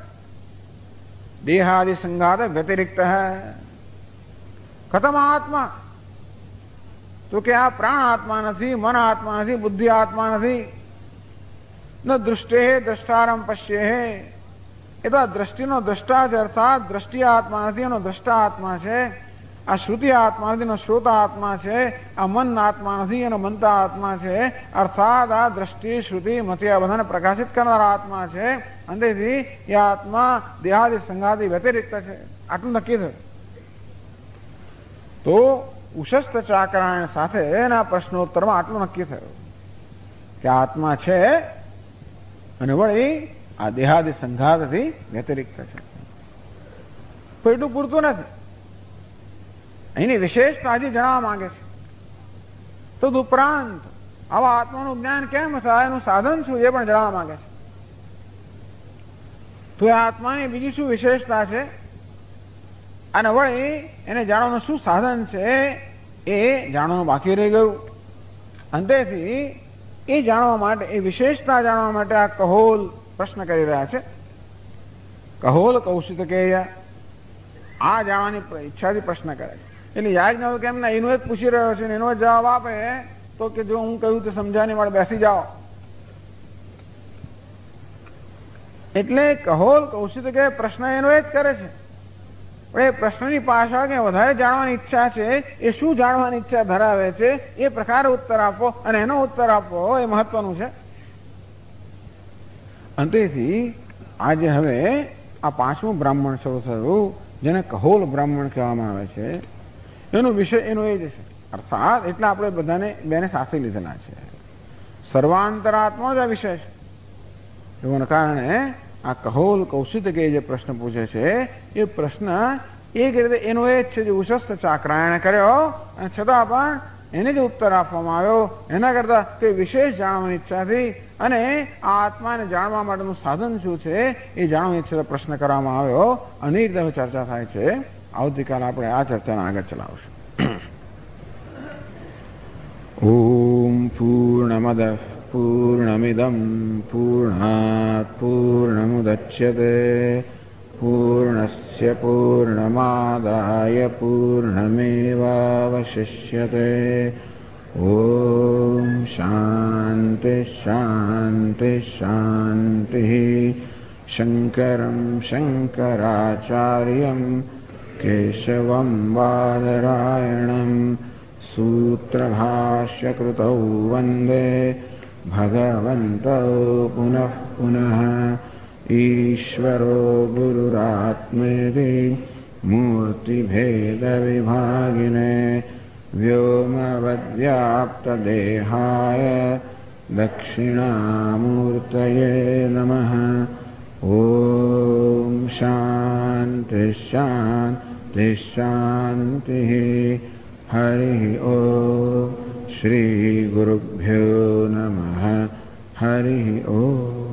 દેહાદિ સંઘાત વ્યતિરિક્ત હૈ. ખતમ આત્મા. તો કે આ પ્રાણ આત્મા નથી, મન આત્મા નથી, બુદ્ધિ આત્મા નથી. ન દૃષ્ટે દ્રષ્ટારમ પશ્યે. એ તો દ્રષ્ટિનો દ્રષ્ટા છે, અર્થાત દ્રષ્ટિ આત્મા નથી, એનો દ્રષ્ટા આત્મા છે. આ શ્રુતિ આત્મા નથી, એનો શ્રોતા આત્મા છે. આ મન આત્મા નથી, એનો મંતા આત્મા છે. અર્થાત આ દ્રષ્ટિ શ્રુતિ મતિ આ બધાને પ્રકાશિત કરનારા આત્મા છે. અંતેથી એ આત્મા દેહાદિ સંઘાદિ વ્યતિરિક્ત છે. આટલું નક્કી થયું. તો ઉશસ્ત ચાકરાયણ સાથે એના પ્રશ્નોત્તરમાં આટલું નક્કી થયું કે આત્મા છે અને વળી આ દેહાદિ સંઘાતથી વ્યતિરિક્ત છે. તો એટલું પૂરતું નથી. એની વિશેષતા હજી જણાવવા માંગે છે. તો ઉપરાંત આવા આત્માનું જ્ઞાન કેમ થાય, એનું સાધન શું, એ પણ જણાવવા માંગે છે. તો એ આત્માની બીજી શું વિશેષતા છે અને વળી એને જાણવાનું શું સાધન છે એ જાણવાનું બાકી રહી ગયું. અંતેથી એ જાણવા માટે, એ વિશેષતા જાણવા માટે આ કહોલ પ્રશ્ન કરી રહ્યા છે. કહોલ કૌશિતકેય આ જાણવાની ઈચ્છાથી પ્રશ્ન કરે છે. એટલે યાજ્ઞવલ્ક્ય કેમ ના એનો જ પૂછી રહ્યો છે, એનો જ જવાબ આપે તો કે જો હું કહ્યું તો સમજાય નહીં, મારે બેસી જાઓ. એટલે કહોલ કૌશિતકેય પ્રશ્ન એનો જ કરે છે. પણ એ પ્રશ્નની પાછળ કે વધારે જાણવાની ઈચ્છા છે, એ શું જાણવાની ઈચ્છા ધરાવે છે એ પ્રકારે ઉત્તર આપવો અને એનો ઉત્તર આપવો એ મહત્વનું છે. અંતેથી આજે હવે આ 5મું બ્રાહ્મણ શરૂ થયું, જેને કહોલ બ્રાહ્મણ કહેવામાં આવે છે. એનો વિષય એનો એ જ છે. અર્થાત એટલે આપણે બધાને બેને સાથે લીધેલા છે. સર્વાંતરાત્મા જ આ વિષય છે. એના કારણે આ કહોલ કૌશિતકેય જે પ્રશ્ન પૂછે છે એ પ્રશ્ન એક રીતે એનો એ જ છે જે ઉશસ્ત ચાકરાયણે કર્યો, અને છતાં પણ એને જે ઉત્તર આપવામાં આવ્યો એના કરતા તે વિશેષ જાણવાની ઈચ્છાથી અને આ આત્માને જાણવા માટેનું સાધન શું છે એ જાણવાની ઈચ્છા પ્રશ્ન કરવામાં આવ્યો. અને એ રીતે ચર્ચા થાય છે. આવતીકાલે આપણે આ ચર્ચાને આગળ ચલાવશું. ઓમ પૂર્ણમદ પૂર્ણમિદં પૂર્ણાત પૂર્ણમુદચ્યતે પૂર્ણસ્ય પૂર્ણમાદાય પૂર્ણમેવાવશિષ્યતે. ઓમ શાંતિ શાંતિ શાંતિ. શંકરં શંકરાચાર્યં કેશવં બાદરાયણં સૂત્રભાષ્યકૃતૌ વંદે ભગવन्तौ પુનઃ પુનઃ. ઈશ્વરો ગુરુરાત્મેતિ મૂર્તિભેદવિભાગિને વ્યોમવદ્વ્યાપ્તદેહાય દક્ષિણામૂર્તયે નમઃ. ઓમ શાંતિ શાંતિ શાંતિ. હરિ ઓમ. શ્રી ગુરુભ્યો નમઃ. હરિ ઓમ.